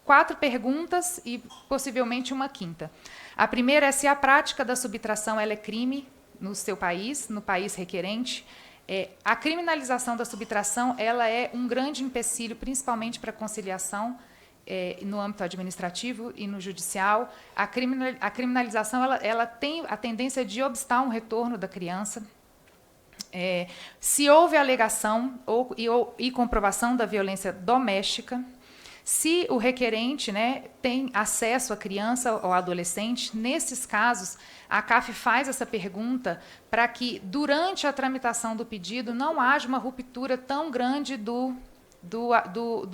4 perguntas e possivelmente uma quinta. A primeira é se a prática da subtração ela é crime no seu país, no país requerente. A criminalização da subtração ela é um grande empecilho, principalmente para a conciliação, no âmbito administrativo e no judicial. A criminalização ela tem a tendência de obstar um retorno da criança. Se houve alegação e comprovação da violência doméstica, se o requerente, né, tem acesso à criança ou adolescente, nesses casos, a CAF faz essa pergunta para que, durante a tramitação do pedido, não haja uma ruptura tão grande do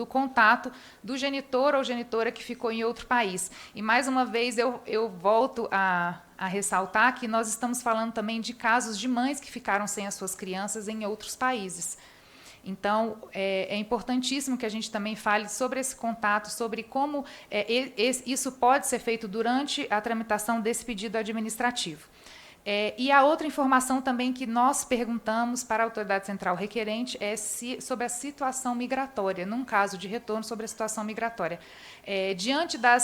contato do genitor ou genitora que ficou em outro país. E, mais uma vez, eu volto a ressaltar que nós estamos falando também de casos de mães que ficaram sem as suas crianças em outros países. Então, é importantíssimo que a gente também fale sobre esse contato, sobre como isso pode ser feito durante a tramitação desse pedido administrativo. E a outra informação também que nós perguntamos para a autoridade central requerente é sobre a situação migratória, num caso de retorno sobre a situação migratória. Diante da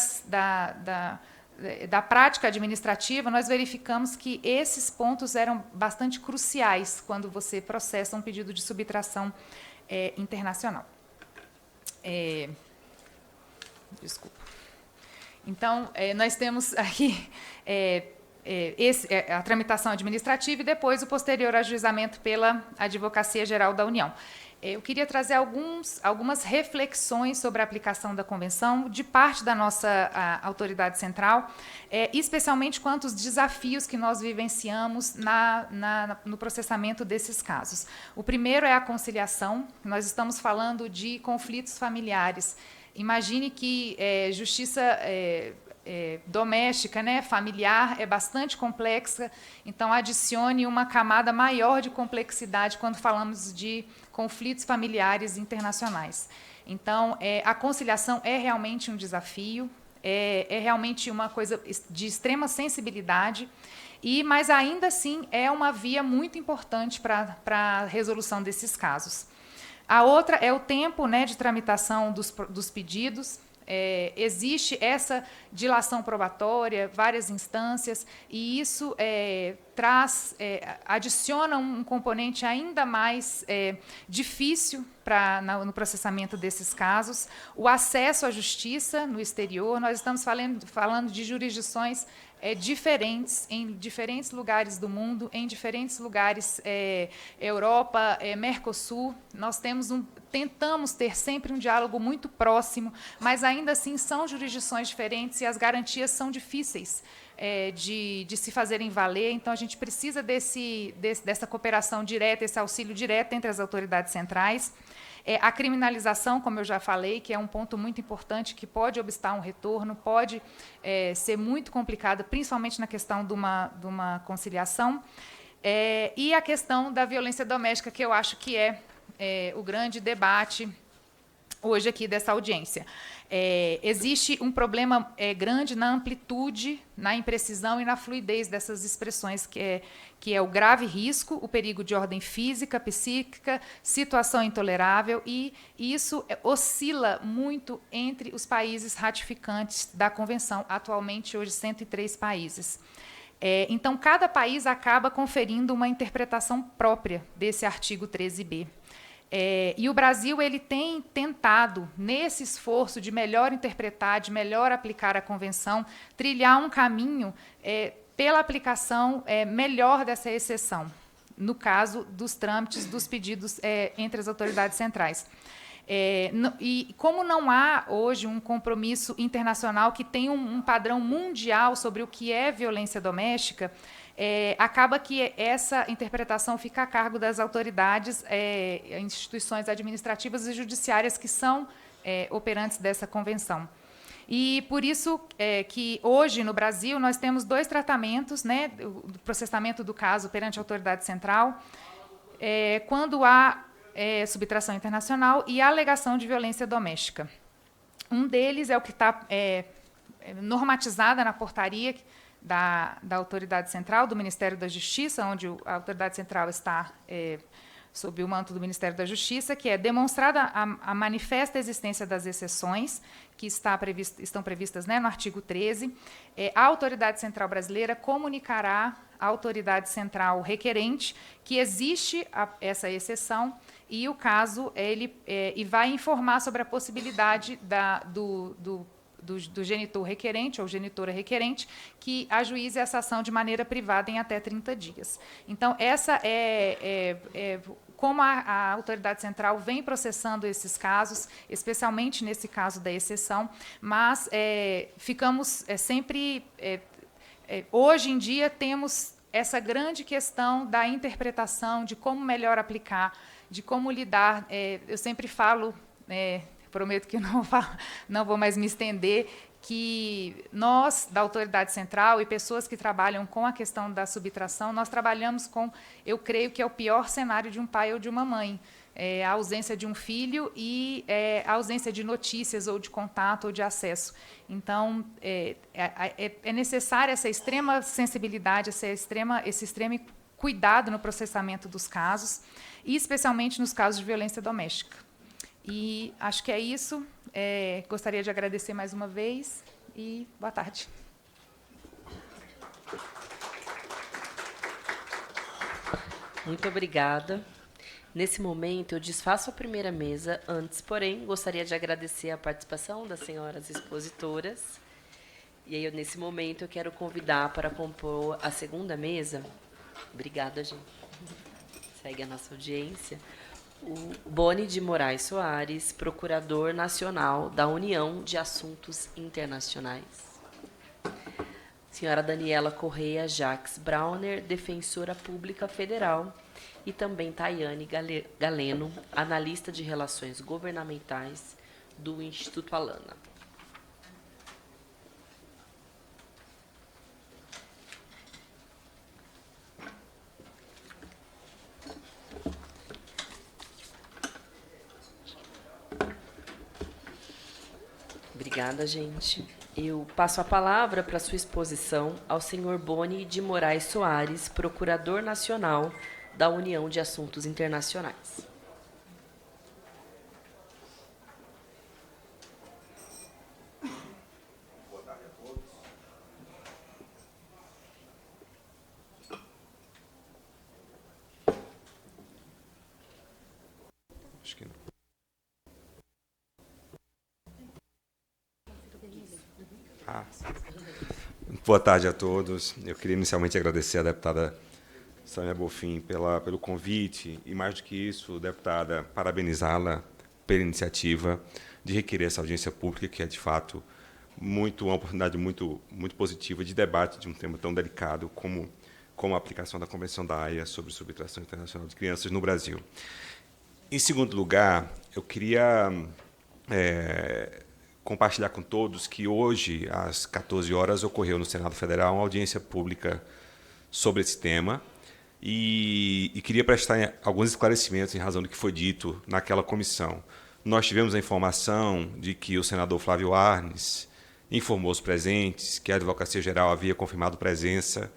prática administrativa, nós verificamos que esses pontos eram bastante cruciais quando você processa um pedido de subtração internacional. Desculpa. Então, nós temos aqui a tramitação administrativa e depois o posterior ajuizamento pela Advocacia Geral da União. Eu queria trazer algumas reflexões sobre a aplicação da Convenção de parte da nossa autoridade central, especialmente quanto aos desafios que nós vivenciamos no processamento desses casos. O primeiro é a conciliação. Nós estamos falando de conflitos familiares. Imagine que justiça doméstica, né, familiar, é bastante complexa, então adicione uma camada maior de complexidade quando falamos de conflitos familiares internacionais. Então, a conciliação é realmente um desafio, é realmente uma coisa de extrema sensibilidade, mas ainda assim é uma via muito importante para a resolução desses casos. A outra é o tempo, né, de tramitação dos pedidos. Existe essa dilação probatória, várias instâncias, e isso adiciona um componente ainda mais difícil no processamento desses casos. O acesso à justiça no exterior, nós estamos falando de jurisdições diferentes, em diferentes lugares do mundo, em diferentes lugares, Europa, Mercosul. Nós tentamos ter sempre um diálogo muito próximo, mas ainda assim são jurisdições diferentes e as garantias são difíceis de se fazerem valer. Então, a gente precisa dessa cooperação direta, esse auxílio direto entre as autoridades centrais. A criminalização, como eu já falei, que é um ponto muito importante, que pode obstar um retorno, pode ser muito complicado, principalmente na questão de uma conciliação. E a questão da violência doméstica, que eu acho que é o grande debate hoje aqui dessa audiência. Existe um problema grande na amplitude, na imprecisão e na fluidez dessas expressões, que é o grave risco, o perigo de ordem física, psíquica, situação intolerável, e isso oscila muito entre os países ratificantes da Convenção, atualmente, hoje, 103 países. Então, cada país acaba conferindo uma interpretação própria desse artigo 13b. E o Brasil ele tem tentado, nesse esforço de melhor interpretar, de melhor aplicar a Convenção, trilhar um caminho pela aplicação melhor dessa exceção, no caso dos trâmites, dos pedidos entre as autoridades centrais. E como não há hoje um compromisso internacional que tenha um padrão mundial sobre o que é violência doméstica, acaba que essa interpretação fica a cargo das autoridades, instituições administrativas e judiciárias que são operantes dessa convenção. E por isso que hoje no Brasil nós temos 2 tratamentos, né, do processamento do caso perante a autoridade central, quando há subtração internacional e a alegação de violência doméstica. Um deles é o que está normatizada na portaria da autoridade central, do Ministério da Justiça, onde a autoridade central está sob o manto do Ministério da Justiça, que é demonstrada a manifesta existência das exceções que estão previstas, né, no artigo 13. A autoridade central brasileira comunicará à autoridade central requerente que existe essa exceção e o caso e vai informar sobre a possibilidade do genitor requerente ou genitora requerente que ajuize essa ação de maneira privada em até 30 dias. Então, essa como a autoridade central vem processando esses casos, especialmente nesse caso da exceção, mas ficamos sempre... hoje em dia, temos essa grande questão da interpretação, de como melhor aplicar, de como lidar. Eu sempre falo... prometo que não vou mais me estender, que nós, da autoridade central, e pessoas que trabalham com a questão da subtração, nós trabalhamos com, eu creio que é o pior cenário de um pai ou de uma mãe, a ausência de um filho e a ausência de notícias ou de contato ou de acesso. Então, é necessária essa extrema sensibilidade, esse extremo cuidado no processamento dos casos, e especialmente nos casos de violência doméstica. E acho que é isso. Gostaria de agradecer mais uma vez e boa tarde. Muito obrigada. Nesse momento, eu desfaço a primeira mesa. Antes, porém, gostaria de agradecer a participação das senhoras expositoras. E aí, nesse momento, eu quero convidar para compor a segunda mesa. Obrigada, gente. Segue a nossa audiência. O Boni de Moraes Soares, Procurador Nacional da União de Assuntos Internacionais. Senhora Daniela Correia Jacques Brauner, Defensora Pública Federal. E também Tayane Galeno, Analista de Relações Governamentais do Instituto Alana. Obrigada, gente. Eu passo a palavra para sua exposição ao senhor Boni de Moraes Soares, Procurador Nacional da União de Assuntos Internacionais. Acho que não. Boa tarde a todos. Eu queria inicialmente agradecer à deputada Sâmia Bonfim pelo convite e, mais do que isso, deputada, parabenizá-la pela iniciativa de requerer essa audiência pública, que é, de fato, uma oportunidade muito positiva de debate de um tema tão delicado como a aplicação da Convenção da Haia sobre subtração internacional de crianças no Brasil. Em segundo lugar, eu queria compartilhar com todos que hoje, às 14 horas, ocorreu no Senado Federal uma audiência pública sobre esse tema e queria prestar alguns esclarecimentos em razão do que foi dito naquela comissão. Nós tivemos a informação de que o senador Flávio Arnes informou os presentes que a Advocacia Geral havia confirmado presença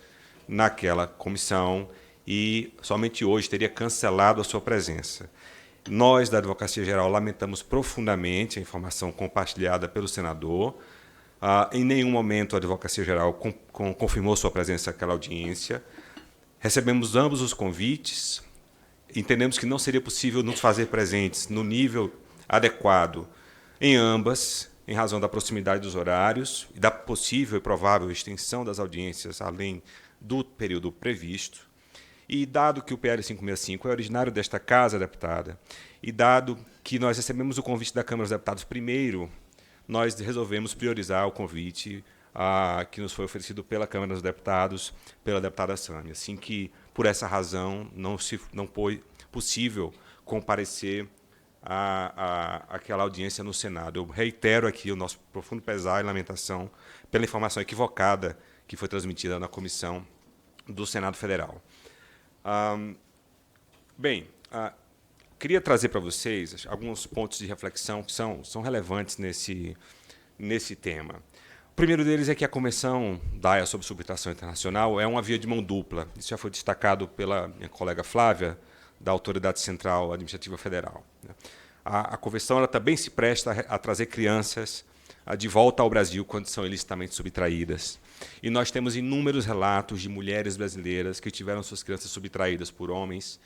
naquela comissão e somente hoje teria cancelado a sua presença. Nós, da Advocacia Geral, lamentamos profundamente a informação compartilhada pelo senador. Em nenhum momento a Advocacia Geral confirmou sua presença naquela audiência. Recebemos ambos os convites, entendemos que não seria possível nos fazer presentes no nível adequado em ambas, em razão da proximidade dos horários e da possível e provável extensão das audiências além do período previsto. E dado que o PL 565 é originário desta casa, deputada, e dado que nós recebemos o convite da Câmara dos Deputados primeiro, nós resolvemos priorizar o convite que nos foi oferecido pela Câmara dos Deputados, pela deputada Sâmia. Assim que, por essa razão, não foi possível comparecer àquela audiência no Senado. Eu reitero aqui o nosso profundo pesar e lamentação pela informação equivocada que foi transmitida na comissão do Senado Federal. Queria trazer para vocês alguns pontos de reflexão que são relevantes nesse tema. O primeiro deles é que a Convenção da Haia sobre Subtração Internacional é uma via de mão dupla. Isso já foi destacado pela minha colega Flávia, da Autoridade Central Administrativa Federal. A Convenção ela também se presta a trazer crianças de volta ao Brasil quando são ilicitamente subtraídas. E nós temos inúmeros relatos de mulheres brasileiras que tiveram suas crianças subtraídas por homens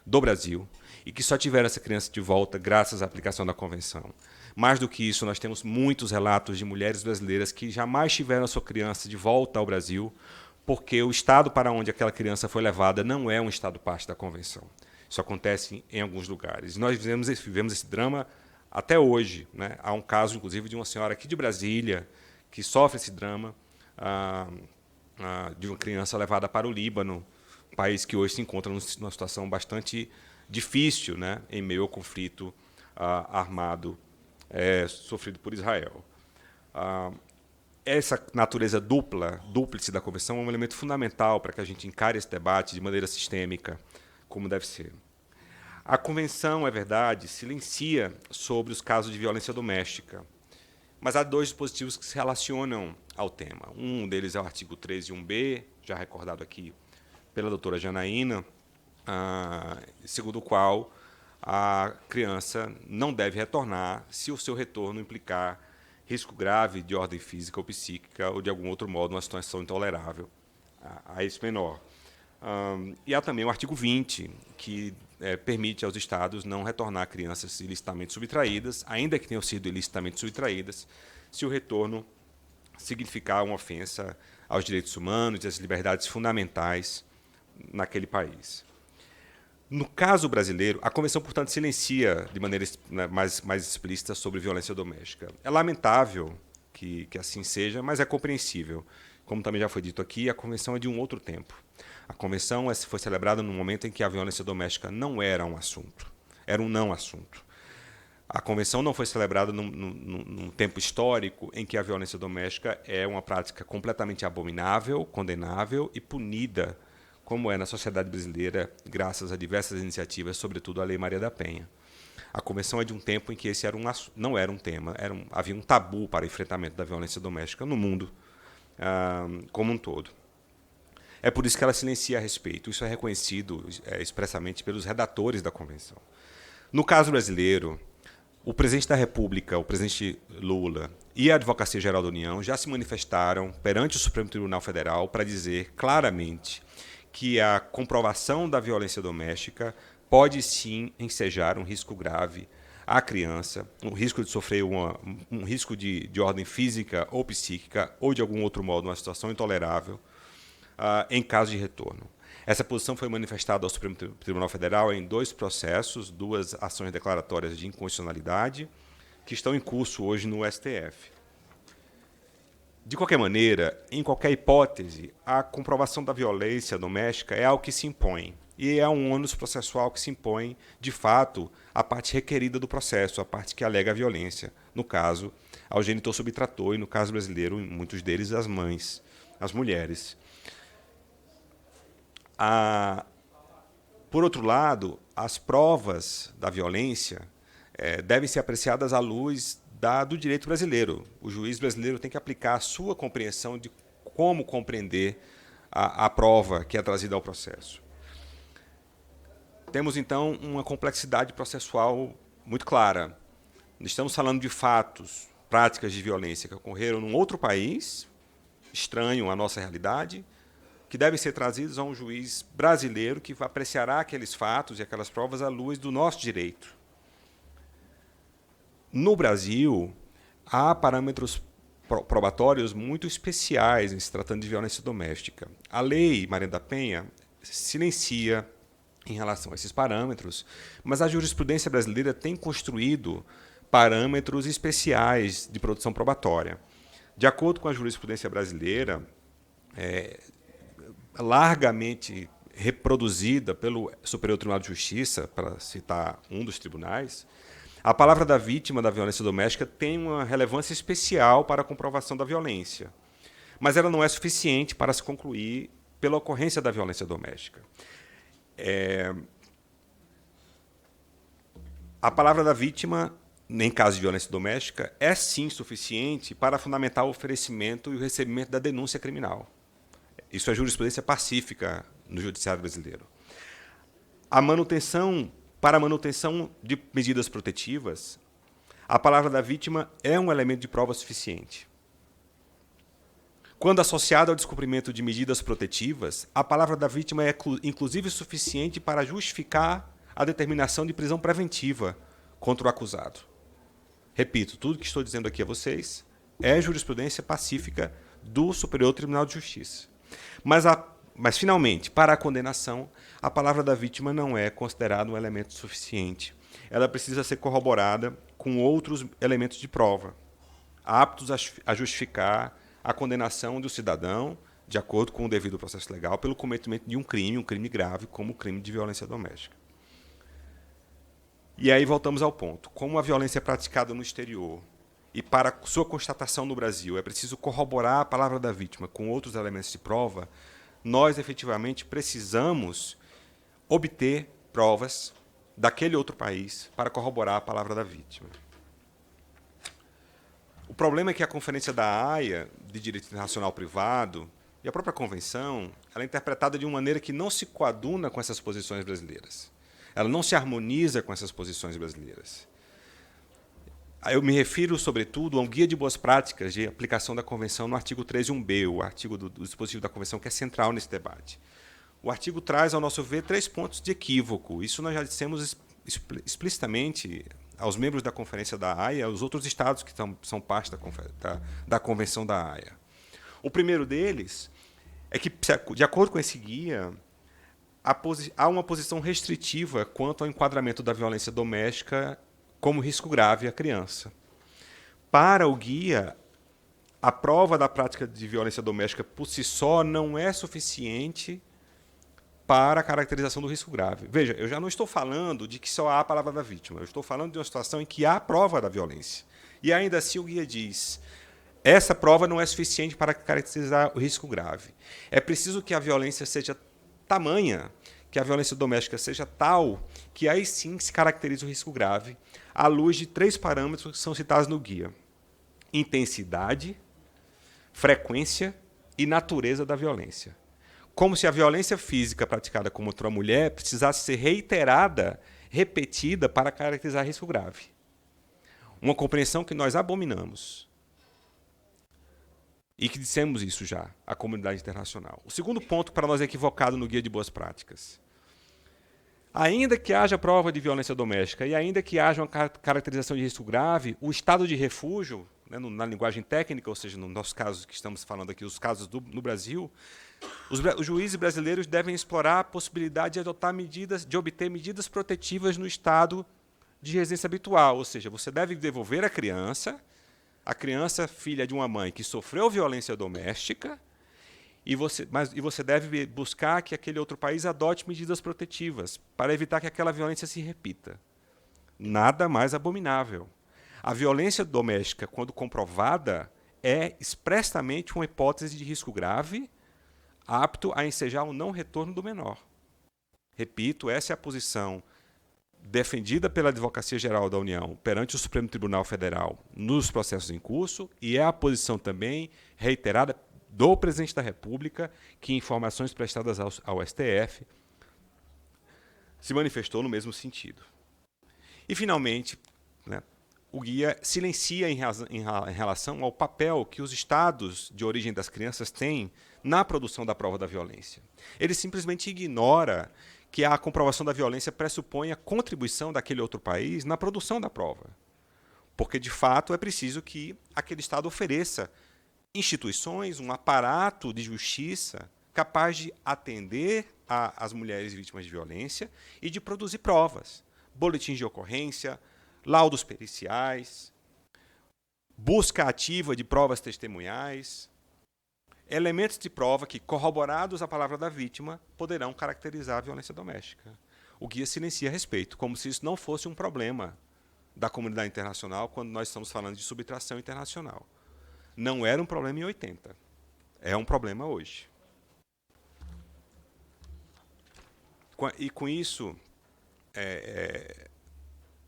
do Brasil e que só tiveram essa criança de volta graças à aplicação da Convenção. Mais do que isso, nós temos muitos relatos de mulheres brasileiras que jamais tiveram a sua criança de volta ao Brasil porque o estado para onde aquela criança foi levada não é um estado parte da Convenção. Isso acontece em alguns lugares. Nós vivemos esse drama até hoje. Né? Há um caso, inclusive, de uma senhora aqui de Brasília que sofre esse drama de uma criança levada para o Líbano, um país que hoje se encontra numa situação bastante difícil, né? Em meio ao conflito armado sofrido por Israel. Essa natureza dúplice da Convenção é um elemento fundamental para que a gente encare esse debate de maneira sistêmica, como deve ser. A Convenção, é verdade, silencia sobre os casos de violência doméstica, mas há dois dispositivos que se relacionam ao tema. Um deles é o artigo 13.1b, já recordado aqui pela doutora Janaína, segundo o qual a criança não deve retornar se o seu retorno implicar risco grave de ordem física ou psíquica ou, de algum outro modo, uma situação intolerável a esse menor. E há também o artigo 20, que permite aos Estados não retornar crianças ilicitamente subtraídas, ainda que tenham sido ilicitamente subtraídas, se o retorno significar uma ofensa aos direitos humanos e às liberdades fundamentais naquele país. No caso brasileiro, a Convenção, portanto, silencia de maneira mais explícita sobre violência doméstica. É lamentável que assim seja, mas é compreensível. Como também já foi dito aqui, a Convenção é de um outro tempo. A Convenção foi celebrada num momento em que a violência doméstica não era um assunto, era um não assunto. A Convenção não foi celebrada num tempo histórico em que a violência doméstica é uma prática completamente abominável, condenável e punida, como é na sociedade brasileira, graças a diversas iniciativas, sobretudo a Lei Maria da Penha. A Convenção é de um tempo em que esse não era um tema, havia um tabu para o enfrentamento da violência doméstica no mundo como um todo. É por isso que ela silencia a respeito. Isso é reconhecido expressamente pelos redatores da Convenção. No caso brasileiro, o presidente da República, o presidente Lula, e a Advocacia Geral da União já se manifestaram perante o Supremo Tribunal Federal para dizer claramente que a comprovação da violência doméstica pode sim ensejar um risco grave à criança, um risco de sofrer um risco de ordem física ou psíquica, ou de algum outro modo, uma situação intolerável, em caso de retorno. Essa posição foi manifestada ao Supremo Tribunal Federal em 2 processos, 2 ações declaratórias de inconstitucionalidade, que estão em curso hoje no STF. De qualquer maneira, em qualquer hipótese, a comprovação da violência doméstica é algo que se impõe, e é um ônus processual que se impõe, de fato, à parte requerida do processo, a parte que alega a violência, no caso, ao genitor subtrator, e no caso brasileiro, em muitos deles, as mães, as mulheres. Por outro lado, as provas da violência devem ser apreciadas à luz do direito brasileiro. O juiz brasileiro tem que aplicar a sua compreensão de como compreender a prova que é trazida ao processo. Temos, então, uma complexidade processual muito clara. Estamos falando de fatos, práticas de violência que ocorreram num outro país, estranho à nossa realidade, que devem ser trazidos a um juiz brasileiro que apreciará aqueles fatos e aquelas provas à luz do nosso direito. No Brasil, há parâmetros probatórios muito especiais em se tratando de violência doméstica. A Lei Maria da Penha silencia em relação a esses parâmetros, mas a jurisprudência brasileira tem construído parâmetros especiais de produção probatória. De acordo com a jurisprudência brasileira, largamente reproduzida pelo Superior Tribunal de Justiça, para citar um dos tribunais, a palavra da vítima da violência doméstica tem uma relevância especial para a comprovação da violência, mas ela não é suficiente para se concluir pela ocorrência da violência doméstica. A palavra da vítima, em caso de violência doméstica, é sim suficiente para fundamentar o oferecimento e o recebimento da denúncia criminal. Isso é jurisprudência pacífica no judiciário brasileiro. Para a manutenção de medidas protetivas, a palavra da vítima é um elemento de prova suficiente. Quando associada ao descumprimento de medidas protetivas, a palavra da vítima é inclusive suficiente para justificar a determinação de prisão preventiva contra o acusado. Repito, tudo que estou dizendo aqui a vocês é jurisprudência pacífica do Superior Tribunal de Justiça. Mas, finalmente, para a condenação, a palavra da vítima não é considerada um elemento suficiente. Ela precisa ser corroborada com outros elementos de prova, aptos a justificar a condenação do cidadão, de acordo com o devido processo legal, pelo cometimento de um crime grave, como o crime de violência doméstica. E aí voltamos ao ponto. Como a violência é praticada no exterior e para sua constatação no Brasil é preciso corroborar a palavra da vítima com outros elementos de prova, nós efetivamente precisamos obter provas daquele outro país para corroborar a palavra da vítima. O problema é que a Conferência da Haia de Direito Internacional Privado e a própria Convenção, ela é interpretada de uma maneira que não se coaduna com essas posições brasileiras. Ela não se harmoniza com essas posições brasileiras. Eu me refiro, sobretudo, a um guia de boas práticas de aplicação da Convenção no artigo 13.1b, o artigo do dispositivo da Convenção que é central nesse debate. O artigo traz, ao nosso ver, 3 pontos de equívoco. Isso nós já dissemos explicitamente aos membros da Conferência da Haia e aos outros estados que são parte da Convenção da Haia. O primeiro deles é que, de acordo com esse guia, há uma posição restritiva quanto ao enquadramento da violência doméstica como risco grave à criança. Para o guia, a prova da prática de violência doméstica por si só não é suficiente para a caracterização do risco grave. Veja, eu já não estou falando de que só há a palavra da vítima, eu estou falando de uma situação em que há prova da violência. E ainda assim o guia diz, essa prova não é suficiente para caracterizar o risco grave. É preciso que a violência seja tamanha, que a violência doméstica seja tal, que aí sim se caracteriza o risco grave, à luz de 3 parâmetros que são citados no guia. Intensidade, frequência e natureza da violência. Como se a violência física praticada contra a mulher precisasse ser reiterada, repetida, para caracterizar risco grave. Uma compreensão que nós abominamos. E que dissemos isso já à comunidade internacional. O segundo ponto para nós equivocado no Guia de Boas Práticas. Ainda que haja prova de violência doméstica e ainda que haja uma caracterização de risco grave, o estado de refúgio, né, na linguagem técnica, ou seja, no nosso caso que estamos falando aqui, os casos no Brasil, os juízes brasileiros devem explorar a possibilidade de obter medidas protetivas no estado de residência habitual, ou seja, você deve devolver a criança filha de uma mãe que sofreu violência doméstica, e você deve buscar que aquele outro país adote medidas protetivas para evitar que aquela violência se repita. Nada mais abominável. A violência doméstica, quando comprovada, é expressamente uma hipótese de risco grave, apto a ensejar o não retorno do menor. Repito, essa é a posição defendida pela Advocacia Geral da União perante o Supremo Tribunal Federal nos processos em curso e é a posição também reiterada do Presidente da República, que em informações prestadas ao STF se manifestou no mesmo sentido. E, finalmente, né, o guia silencia em relação ao papel que os estados de origem das crianças têm na produção da prova da violência. Ele simplesmente ignora que a comprovação da violência pressupõe a contribuição daquele outro país na produção da prova. Porque, de fato, é preciso que aquele estado ofereça instituições, um aparato de justiça capaz de atender às mulheres vítimas de violência e de produzir provas, boletins de ocorrência, laudos periciais, busca ativa de provas testemunhais, elementos de prova que, corroborados à palavra da vítima, poderão caracterizar a violência doméstica. O guia silencia a respeito, como se isso não fosse um problema da comunidade internacional quando nós estamos falando de subtração internacional. Não era um problema em 80. É um problema hoje. E com isso,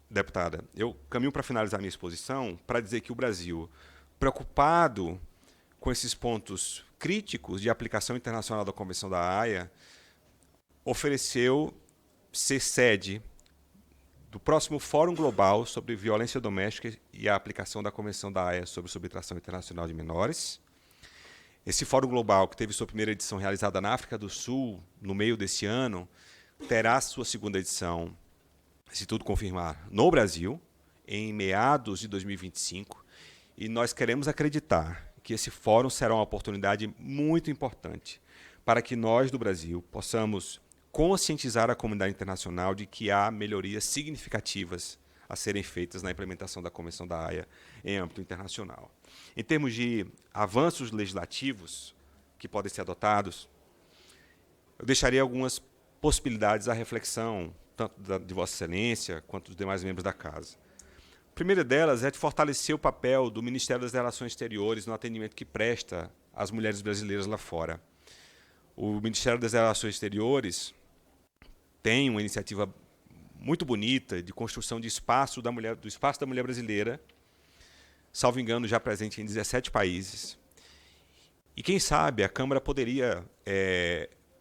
deputada, eu caminho para finalizar minha exposição para dizer que o Brasil, preocupado com esses pontos críticos de aplicação internacional da Convenção da Haia, ofereceu ser sede do próximo Fórum Global sobre Violência Doméstica e a aplicação da Convenção da Haia sobre Subtração Internacional de Menores. Esse Fórum Global, que teve sua primeira edição realizada na África do Sul, no meio desse ano, terá sua segunda edição, se tudo confirmar, no Brasil, em meados de 2025, e nós queremos acreditar que esse fórum será uma oportunidade muito importante para que nós, do Brasil, possamos conscientizar a comunidade internacional de que há melhorias significativas a serem feitas na implementação da Convenção da Haia em âmbito internacional. Em termos de avanços legislativos que podem ser adotados, eu deixaria algumas possibilidades à reflexão, tanto de Vossa Excelência quanto dos demais membros da Casa. A primeira delas é de fortalecer o papel do Ministério das Relações Exteriores no atendimento que presta às mulheres brasileiras lá fora. O Ministério das Relações Exteriores tem uma iniciativa muito bonita de construção de espaço do espaço da mulher brasileira, salvo engano, já presente em 17 países. E, quem sabe, a Câmara poderia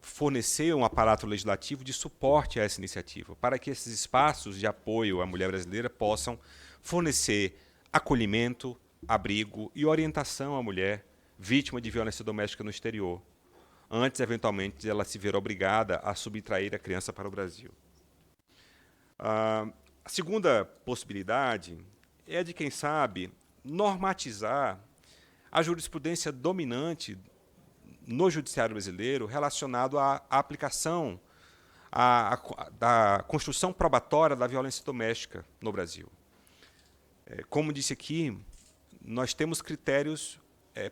fornecer um aparato legislativo de suporte a essa iniciativa, para que esses espaços de apoio à mulher brasileira possam fornecer acolhimento, abrigo e orientação à mulher vítima de violência doméstica no exterior, antes, eventualmente, de ela se ver obrigada a subtrair a criança para o Brasil. A segunda possibilidade é de, quem sabe, normatizar a jurisprudência dominante no judiciário brasileiro relacionado à aplicação da construção probatória da violência doméstica no Brasil. Como disse aqui, nós temos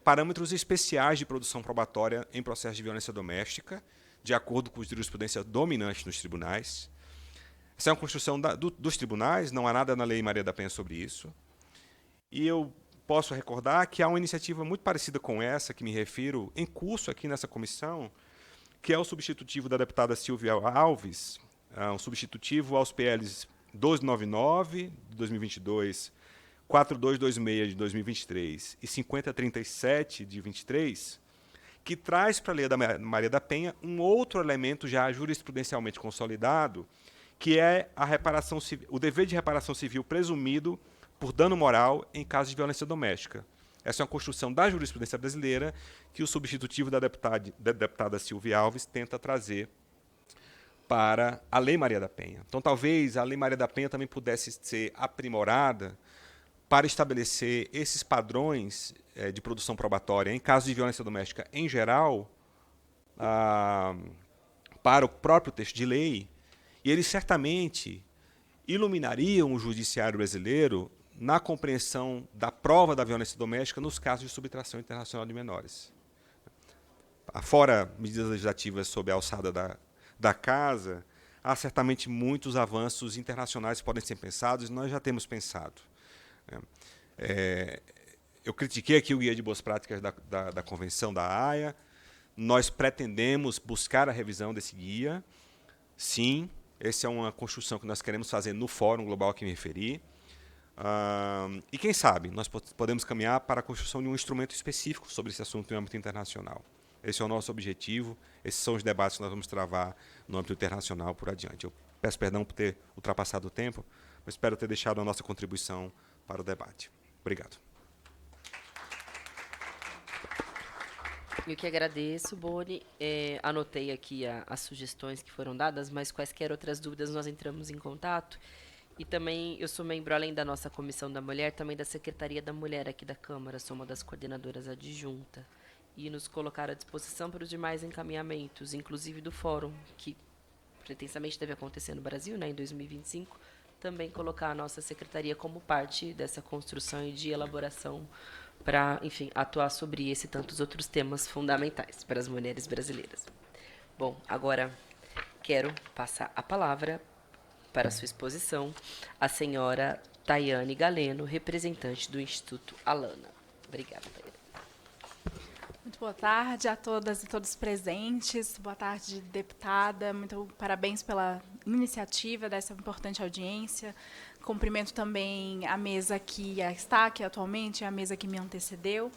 parâmetros especiais de produção probatória em processo de violência doméstica, de acordo com a jurisprudência dominante nos tribunais. Essa é uma construção dos tribunais, não há nada na Lei Maria da Penha sobre isso. E eu posso recordar que há uma iniciativa muito parecida com essa, que me refiro, em curso aqui nessa comissão, que é o substitutivo da deputada Silvia Alves, um substitutivo aos PLs 1299, de 2022, 4226, de 2023 e 5037, de 23, que traz para a Lei da Maria da Penha um outro elemento já jurisprudencialmente consolidado, que é o dever de reparação civil presumido por dano moral em caso de violência doméstica. Essa é uma construção da jurisprudência brasileira que o substitutivo da deputada Silvia Alves tenta trazer para a Lei Maria da Penha. Então, talvez a Lei Maria da Penha também pudesse ser aprimorada para estabelecer esses padrões de produção probatória em caso de violência doméstica em geral, para o próprio texto de lei, e eles certamente iluminariam o judiciário brasileiro na compreensão da prova da violência doméstica nos casos de subtração internacional de menores. Fora medidas legislativas sob a alçada da casa, há certamente muitos avanços internacionais que podem ser pensados, e nós já temos pensado. Eu critiquei aqui o Guia de Boas Práticas da Convenção da Haia. Nós pretendemos buscar a revisão desse guia. Sim, essa é uma construção que nós queremos fazer no Fórum Global a que me referi. E quem sabe nós podemos caminhar para a construção de um instrumento específico sobre esse assunto no âmbito internacional. Esse é o nosso objetivo, esses são os debates que nós vamos travar no âmbito internacional por adiante. Eu peço perdão por ter ultrapassado o tempo, mas espero ter deixado a nossa contribuição para o debate. Obrigado. Eu que agradeço, Boni. Anotei aqui as sugestões que foram dadas, mas quaisquer outras dúvidas nós entramos em contato. E também eu sou membro, além da nossa Comissão da Mulher, também da Secretaria da Mulher aqui da Câmara, sou uma das coordenadoras adjunta. E nos colocar à disposição para os demais encaminhamentos, inclusive do fórum, que pretensamente deve acontecer no Brasil, né, em 2025, também colocar a nossa secretaria como parte dessa construção e de elaboração para, enfim, atuar sobre esse e tantos outros temas fundamentais para as mulheres brasileiras. Bom, agora quero passar a palavra para a sua exposição a senhora Tayane Galeno, representante do Instituto Alana. Obrigada, Tayane. Muito boa tarde a todas e todos presentes. Boa tarde, deputada. Muito parabéns pela iniciativa dessa importante audiência. Cumprimento também a mesa que está aqui atualmente, a mesa que me antecedeu.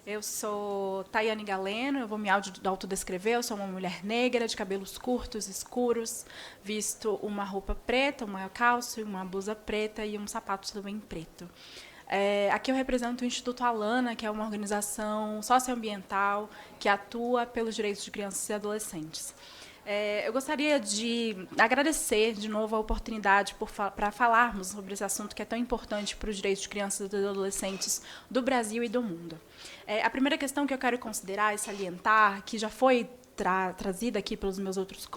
Eu sou Tayane Galeno, eu vou me autodescrever. Eu sou uma mulher negra, de cabelos curtos, escuros, visto uma roupa preta, uma calça, uma blusa preta e um sapato também preto. Aqui eu represento o Instituto Alana, que é uma organização socioambiental que atua pelos direitos de crianças e adolescentes. Eu gostaria de agradecer de novo a oportunidade para falarmos sobre esse assunto que é tão importante para os direitos de crianças e adolescentes do Brasil e do mundo. A primeira questão que eu quero considerar e salientar, que já foi trazida aqui pelos meus outros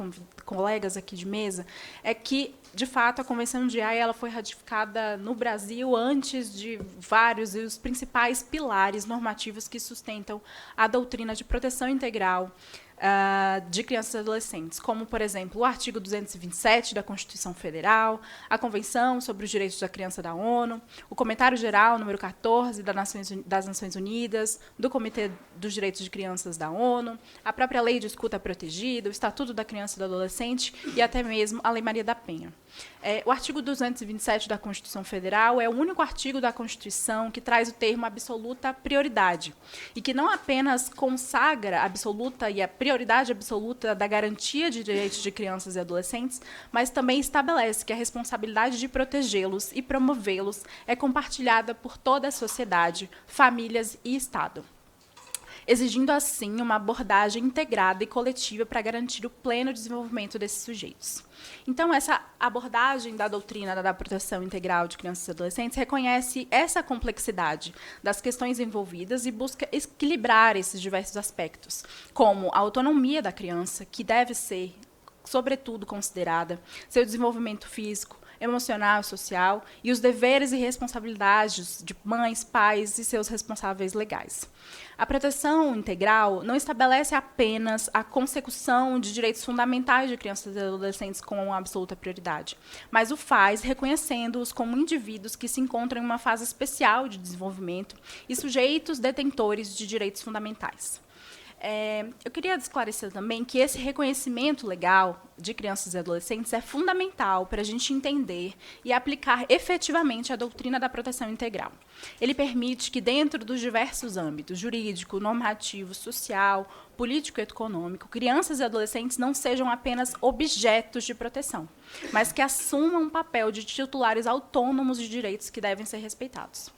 colegas aqui de mesa, é que, de fato, a Convenção de Haia ela foi ratificada no Brasil antes de vários e os principais pilares normativos que sustentam a doutrina de proteção integral de crianças e adolescentes, como, por exemplo, o artigo 227 da Constituição Federal, a Convenção sobre os Direitos da Criança da ONU, o Comentário Geral número 14 das Nações Unidas, do Comitê dos Direitos de Crianças da ONU, a própria Lei de Escuta Protegida, o Estatuto da Criança e do Adolescente e até mesmo a Lei Maria da Penha. O artigo 227 da Constituição Federal é o único artigo da Constituição que traz o termo absoluta prioridade e que não apenas consagra a absoluta e a prioridade absoluta da garantia de direitos de crianças e adolescentes, mas também estabelece que a responsabilidade de protegê-los e promovê-los é compartilhada por toda a sociedade, famílias e Estado, exigindo, assim, uma abordagem integrada e coletiva para garantir o pleno desenvolvimento desses sujeitos. Então, essa abordagem da doutrina da proteção integral de crianças e adolescentes reconhece essa complexidade das questões envolvidas e busca equilibrar esses diversos aspectos, como a autonomia da criança, que deve ser, sobretudo, considerada, seu desenvolvimento físico, emocional e social, e os deveres e responsabilidades de mães, pais e seus responsáveis legais. A proteção integral não estabelece apenas a consecução de direitos fundamentais de crianças e adolescentes com absoluta prioridade, mas o faz reconhecendo-os como indivíduos que se encontram em uma fase especial de desenvolvimento e sujeitos detentores de direitos fundamentais. Eu queria esclarecer também que esse reconhecimento legal de crianças e adolescentes é fundamental para a gente entender e aplicar efetivamente a doutrina da proteção integral. Ele permite que, dentro dos diversos âmbitos, jurídico, normativo, social, político e econômico, crianças e adolescentes não sejam apenas objetos de proteção, mas que assumam um papel de titulares autônomos de direitos que devem ser respeitados.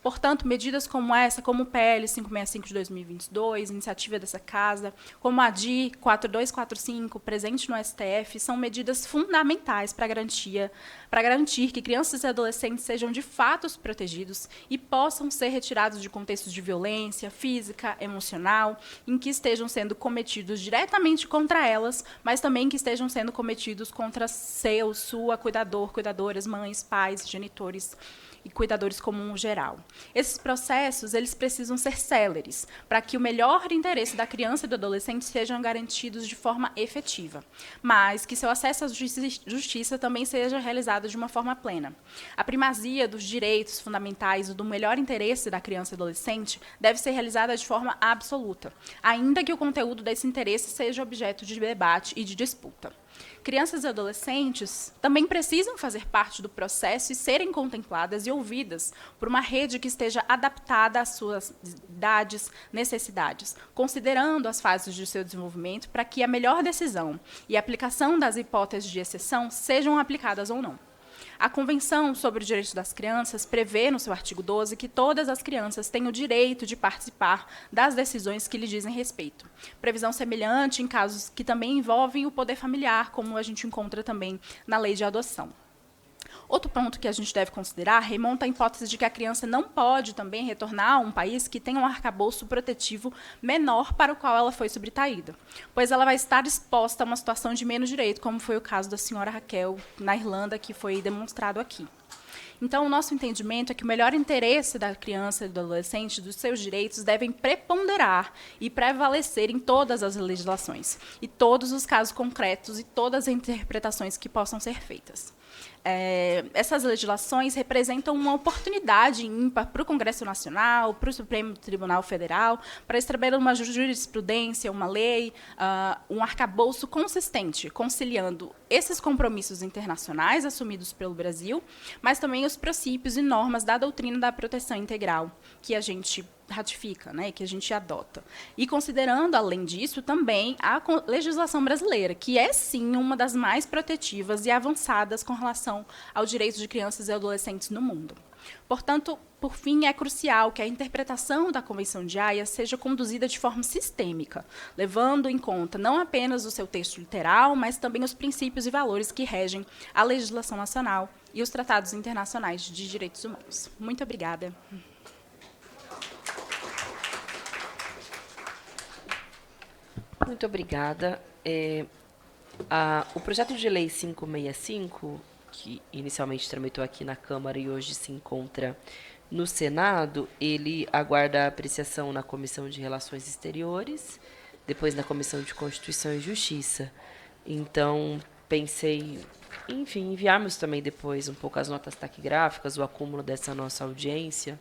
Portanto, medidas como essa, como o PL 565 de 2022, iniciativa dessa casa, como a DI 4245, presente no STF, são medidas fundamentais para garantir que crianças e adolescentes sejam de fato protegidos e possam ser retirados de contextos de violência física, emocional, em que estejam sendo cometidos diretamente contra elas, mas também que estejam sendo cometidos contra sua cuidador, cuidadoras, mães, pais, genitores e cuidadores como um geral. Esses processos, eles precisam ser céleres, para que o melhor interesse da criança e do adolescente sejam garantidos de forma efetiva, mas que seu acesso à justiça também seja realizado de uma forma plena. A primazia dos direitos fundamentais e do melhor interesse da criança e adolescente deve ser realizada de forma absoluta, ainda que o conteúdo desse interesse seja objeto de debate e de disputa. Crianças e adolescentes também precisam fazer parte do processo e serem contempladas e ouvidas por uma rede que esteja adaptada às suas idades, necessidades, considerando as fases de seu desenvolvimento para que a melhor decisão e a aplicação das hipóteses de exceção sejam aplicadas ou não. A Convenção sobre os Direitos das Crianças prevê, no seu artigo 12, que todas as crianças têm o direito de participar das decisões que lhes dizem respeito. Previsão semelhante em casos que também envolvem o poder familiar, como a gente encontra também na lei de adoção. Outro ponto que a gente deve considerar remonta à hipótese de que a criança não pode também retornar a um país que tenha um arcabouço protetivo menor para o qual ela foi subtraída, pois ela vai estar exposta a uma situação de menos direito, como foi o caso da senhora Raquel na Irlanda, que foi demonstrado aqui. Então, o nosso entendimento é que o melhor interesse da criança e do adolescente, dos seus direitos, devem preponderar e prevalecer em todas as legislações, e todos os casos concretos e todas as interpretações que possam ser feitas. Essas legislações representam uma oportunidade ímpar para o Congresso Nacional, para o Supremo Tribunal Federal, para estabelecer uma jurisprudência, uma lei, um arcabouço consistente, conciliando esses compromissos internacionais assumidos pelo Brasil, mas também os princípios e normas da doutrina da proteção integral, que a gente ratifica, né, que a gente adota. E considerando, além disso, também a legislação brasileira, que é, sim, uma das mais protetivas e avançadas com relação ao direito de crianças e adolescentes no mundo. Portanto, por fim, é crucial que a interpretação da Convenção de Haia seja conduzida de forma sistêmica, levando em conta não apenas o seu texto literal, mas também os princípios e valores que regem a legislação nacional e os tratados internacionais de direitos humanos. Muito obrigada. Muito obrigada. O projeto de lei 565, que inicialmente tramitou aqui na Câmara e hoje se encontra no Senado, ele aguarda a apreciação na Comissão de Relações Exteriores, depois na Comissão de Constituição e Justiça. Então, pensei, enfim, enviarmos também depois um pouco as notas taquigráficas, o acúmulo dessa nossa audiência,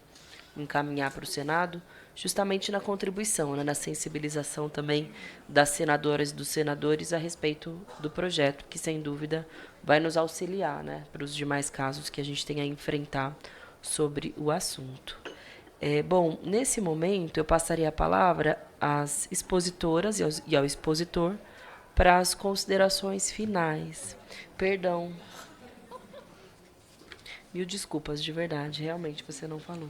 encaminhar para o Senado, justamente na contribuição, né, na sensibilização também das senadoras e dos senadores a respeito do projeto, que, sem dúvida, vai nos auxiliar, né, para os demais casos que a gente tem a enfrentar sobre o assunto. Bom, nesse momento, eu passaria a palavra às expositoras e ao expositor para as considerações finais. Perdão. Mil desculpas, de verdade, realmente você não falou.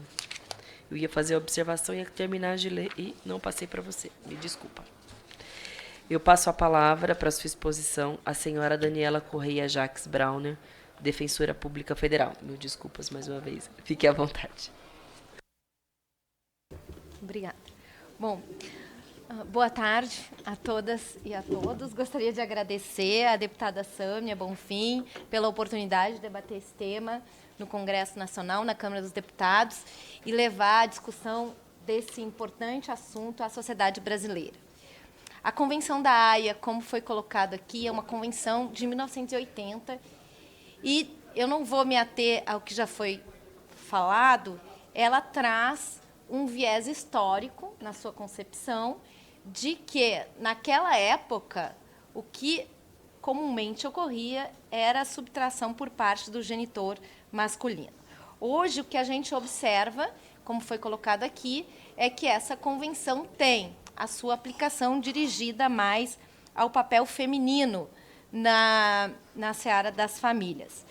Eu ia fazer a observação e ia terminar de ler e não passei para você. Me desculpa. Eu passo a palavra para a sua exposição à senhora Daniela Correia Jacques Brauner, defensora pública federal. Mil desculpas mais uma vez. Fique à vontade. Obrigada. Bom, boa tarde a todas e a todos. Gostaria de agradecer à deputada Sâmia Bonfim pela oportunidade de debater esse tema no Congresso Nacional, na Câmara dos Deputados, e levar a discussão desse importante assunto à sociedade brasileira. A Convenção da Haia, como foi colocado aqui, é uma convenção de 1980, e eu não vou me ater ao que já foi falado, ela traz um viés histórico na sua concepção de que, naquela época, o que comumente ocorria era a subtração por parte do genitor masculino. Hoje, o que a gente observa, como foi colocado aqui, é que essa convenção tem a sua aplicação dirigida mais ao papel feminino na seara das famílias.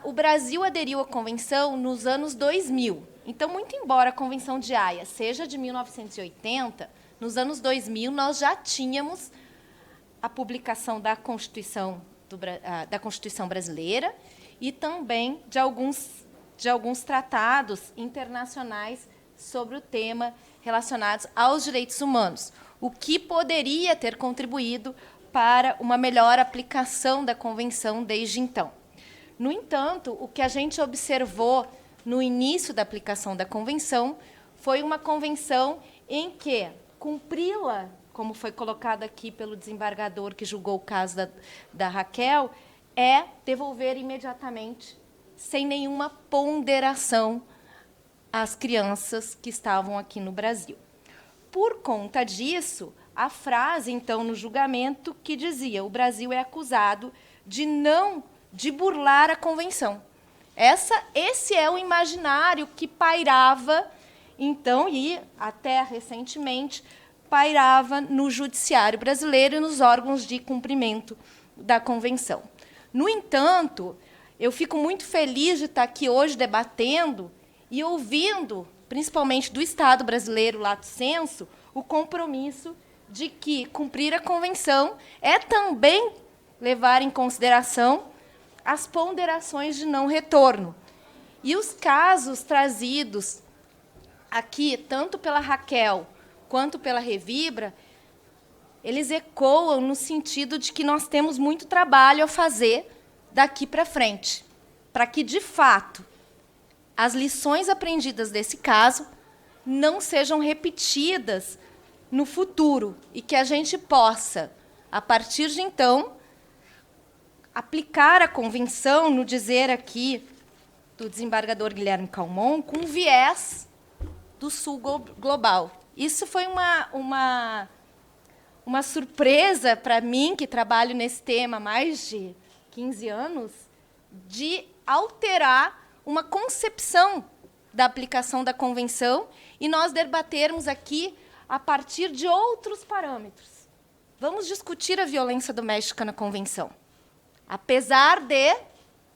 O Brasil aderiu à Convenção nos anos 2000. Então, muito embora a Convenção de Haia seja de 1980, nos anos 2000 nós já tínhamos a publicação da Constituição brasileira e também de alguns tratados internacionais sobre o tema relacionados aos direitos humanos, o que poderia ter contribuído para uma melhor aplicação da Convenção desde então. No entanto, o que a gente observou no início da aplicação da Convenção foi uma convenção em que cumpri-la, como foi colocado aqui pelo desembargador que julgou o caso da Raquel, é devolver imediatamente, sem nenhuma ponderação, as crianças que estavam aqui no Brasil. Por conta disso, a frase, então, no julgamento, que dizia: o Brasil é acusado de burlar a Convenção. Esse é o imaginário que pairava, então, e até recentemente, pairava no judiciário brasileiro e nos órgãos de cumprimento da Convenção. No entanto, eu fico muito feliz de estar aqui hoje debatendo e ouvindo, principalmente do Estado brasileiro, lato sensu, o compromisso de que cumprir a Convenção é também levar em consideração as ponderações de não retorno. E os casos trazidos aqui, tanto pela Raquel quanto pela Revibra, eles ecoam no sentido de que nós temos muito trabalho a fazer daqui para frente, para que, de fato, as lições aprendidas desse caso não sejam repetidas no futuro e que a gente possa, a partir de então, aplicar a Convenção, no dizer aqui do desembargador Guilherme Calmon, com viés do Sul global. Isso foi uma surpresa para mim, que trabalho nesse tema há mais de 15 anos, de alterar uma concepção da aplicação da Convenção e nós debatermos aqui a partir de outros parâmetros. Vamos discutir a violência doméstica na Convenção, apesar de,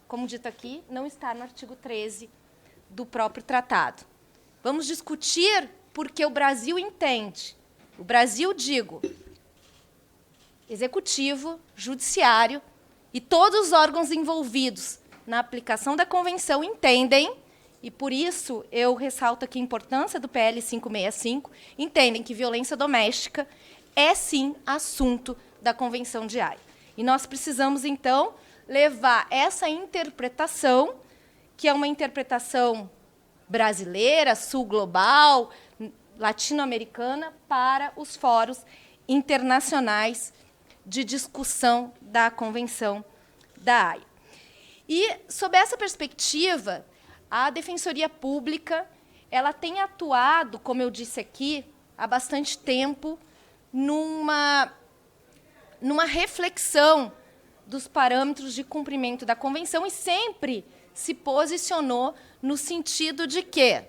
como dito aqui, não estar no artigo 13 do próprio tratado. Vamos discutir porque o Brasil entende. O Brasil, digo, executivo, judiciário e todos os órgãos envolvidos na aplicação da Convenção entendem, e por isso eu ressalto aqui a importância do PL 565, entendem que violência doméstica é, sim, assunto da Convenção de Haia. E nós precisamos, então, levar essa interpretação, que é uma interpretação brasileira, sul-global, latino-americana, para os fóruns internacionais de discussão da Convenção da Haia. E, sob essa perspectiva, a Defensoria Pública ela tem atuado, como eu disse aqui, há bastante tempo, numa reflexão dos parâmetros de cumprimento da Convenção e sempre se posicionou no sentido de que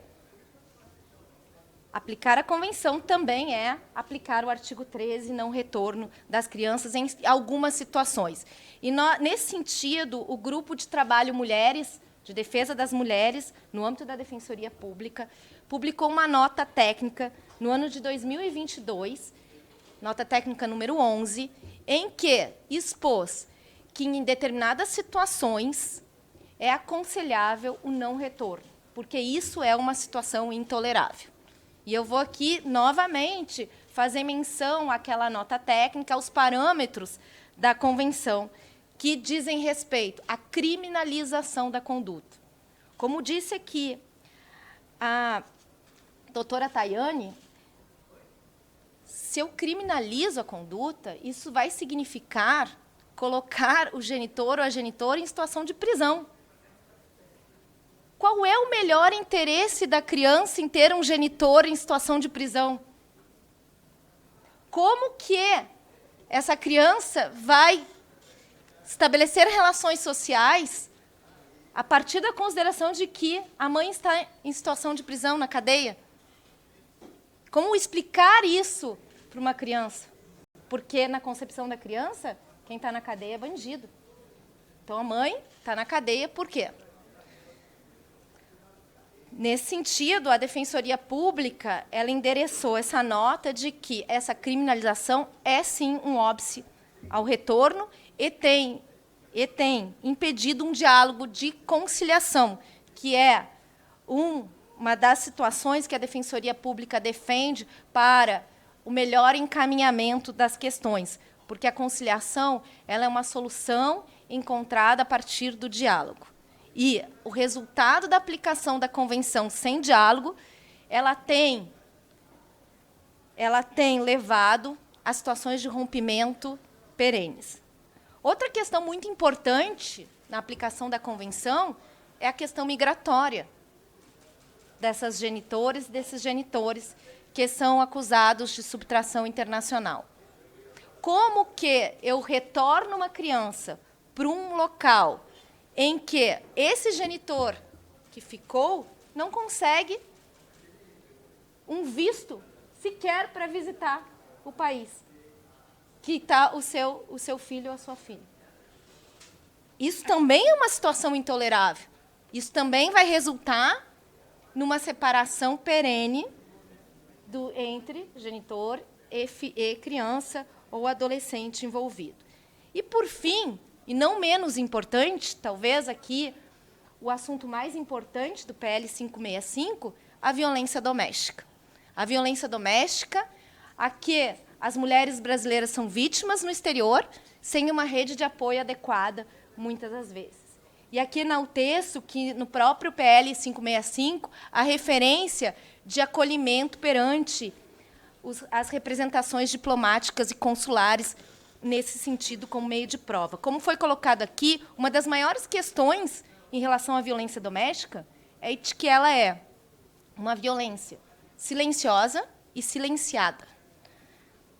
aplicar a Convenção também é aplicar o artigo 13, não retorno das crianças em algumas situações. E, nesse sentido, o Grupo de Trabalho Mulheres, de Defesa das Mulheres, no âmbito da Defensoria Pública, publicou uma nota técnica no ano de 2022, nota técnica número 11, em que expôs que, em determinadas situações, é aconselhável o não retorno, porque isso é uma situação intolerável. E eu vou aqui, novamente, fazer menção àquela nota técnica, aos parâmetros da Convenção, que dizem respeito à criminalização da conduta. Como disse aqui a doutora Tayane, se eu criminalizo a conduta, isso vai significar colocar o genitor ou a genitora em situação de prisão. Qual é o melhor interesse da criança em ter um genitor em situação de prisão? Como que essa criança vai estabelecer relações sociais a partir da consideração de que a mãe está em situação de prisão na cadeia? Como explicar isso para uma criança? Porque na concepção da criança, quem está na cadeia é bandido. Então, a mãe está na cadeia por quê? Nesse sentido, a Defensoria Pública ela endereçou essa nota de que essa criminalização é, sim, um óbice ao retorno e tem impedido um diálogo de conciliação, que é uma das situações que a Defensoria Pública defende para o melhor encaminhamento das questões, porque a conciliação ela é uma solução encontrada a partir do diálogo. E o resultado da aplicação da convenção sem diálogo, ela tem levado a situações de rompimento perenes. Outra questão muito importante na aplicação da convenção é a questão migratória dessas genitoras e desses genitores que são acusados de subtração internacional. Como que eu retorno uma criança para um local em que esse genitor que ficou não consegue um visto sequer para visitar o país que está o seu filho ou a sua filha? Isso também é uma situação intolerável. Isso também vai resultar numa separação perene entre genitor e criança ou adolescente envolvido. E, por fim, e não menos importante, talvez aqui o assunto mais importante do PL 565, a violência doméstica. A violência doméstica, a que as mulheres brasileiras são vítimas no exterior, sem uma rede de apoio adequada, muitas das vezes. E aqui enalteço que, no próprio PL 565, a referência de acolhimento perante as representações diplomáticas e consulares, nesse sentido, como meio de prova. Como foi colocado aqui, uma das maiores questões em relação à violência doméstica é de que ela é uma violência silenciosa e silenciada.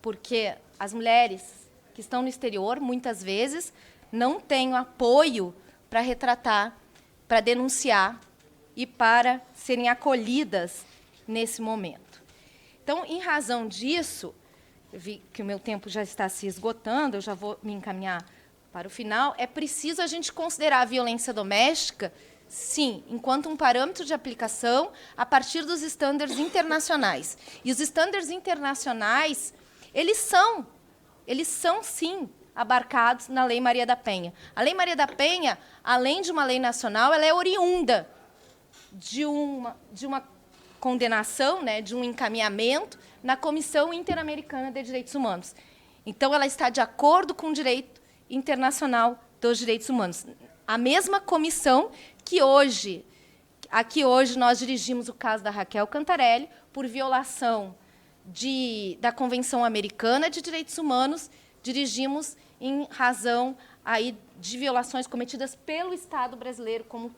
Porque as mulheres que estão no exterior, muitas vezes, não têm o apoio para retratar, para denunciar e para serem acolhidas nesse momento. Então, em razão disso, eu vi que o meu tempo já está se esgotando, eu já vou me encaminhar para o final, é preciso a gente considerar a violência doméstica, sim, enquanto um parâmetro de aplicação a partir dos estándares internacionais. E os estándares internacionais, eles são, sim, abarcados na Lei Maria da Penha. A Lei Maria da Penha, além de uma lei nacional, ela é oriunda de uma condenação, né, de um encaminhamento na Comissão Interamericana de Direitos Humanos. Então, ela está de acordo com o direito internacional dos direitos humanos. A mesma comissão que aqui hoje nós dirigimos o caso da Raquel Cantarelli por violação da Convenção Americana de Direitos Humanos, dirigimos em razão aí de violações cometidas pelo Estado brasileiro como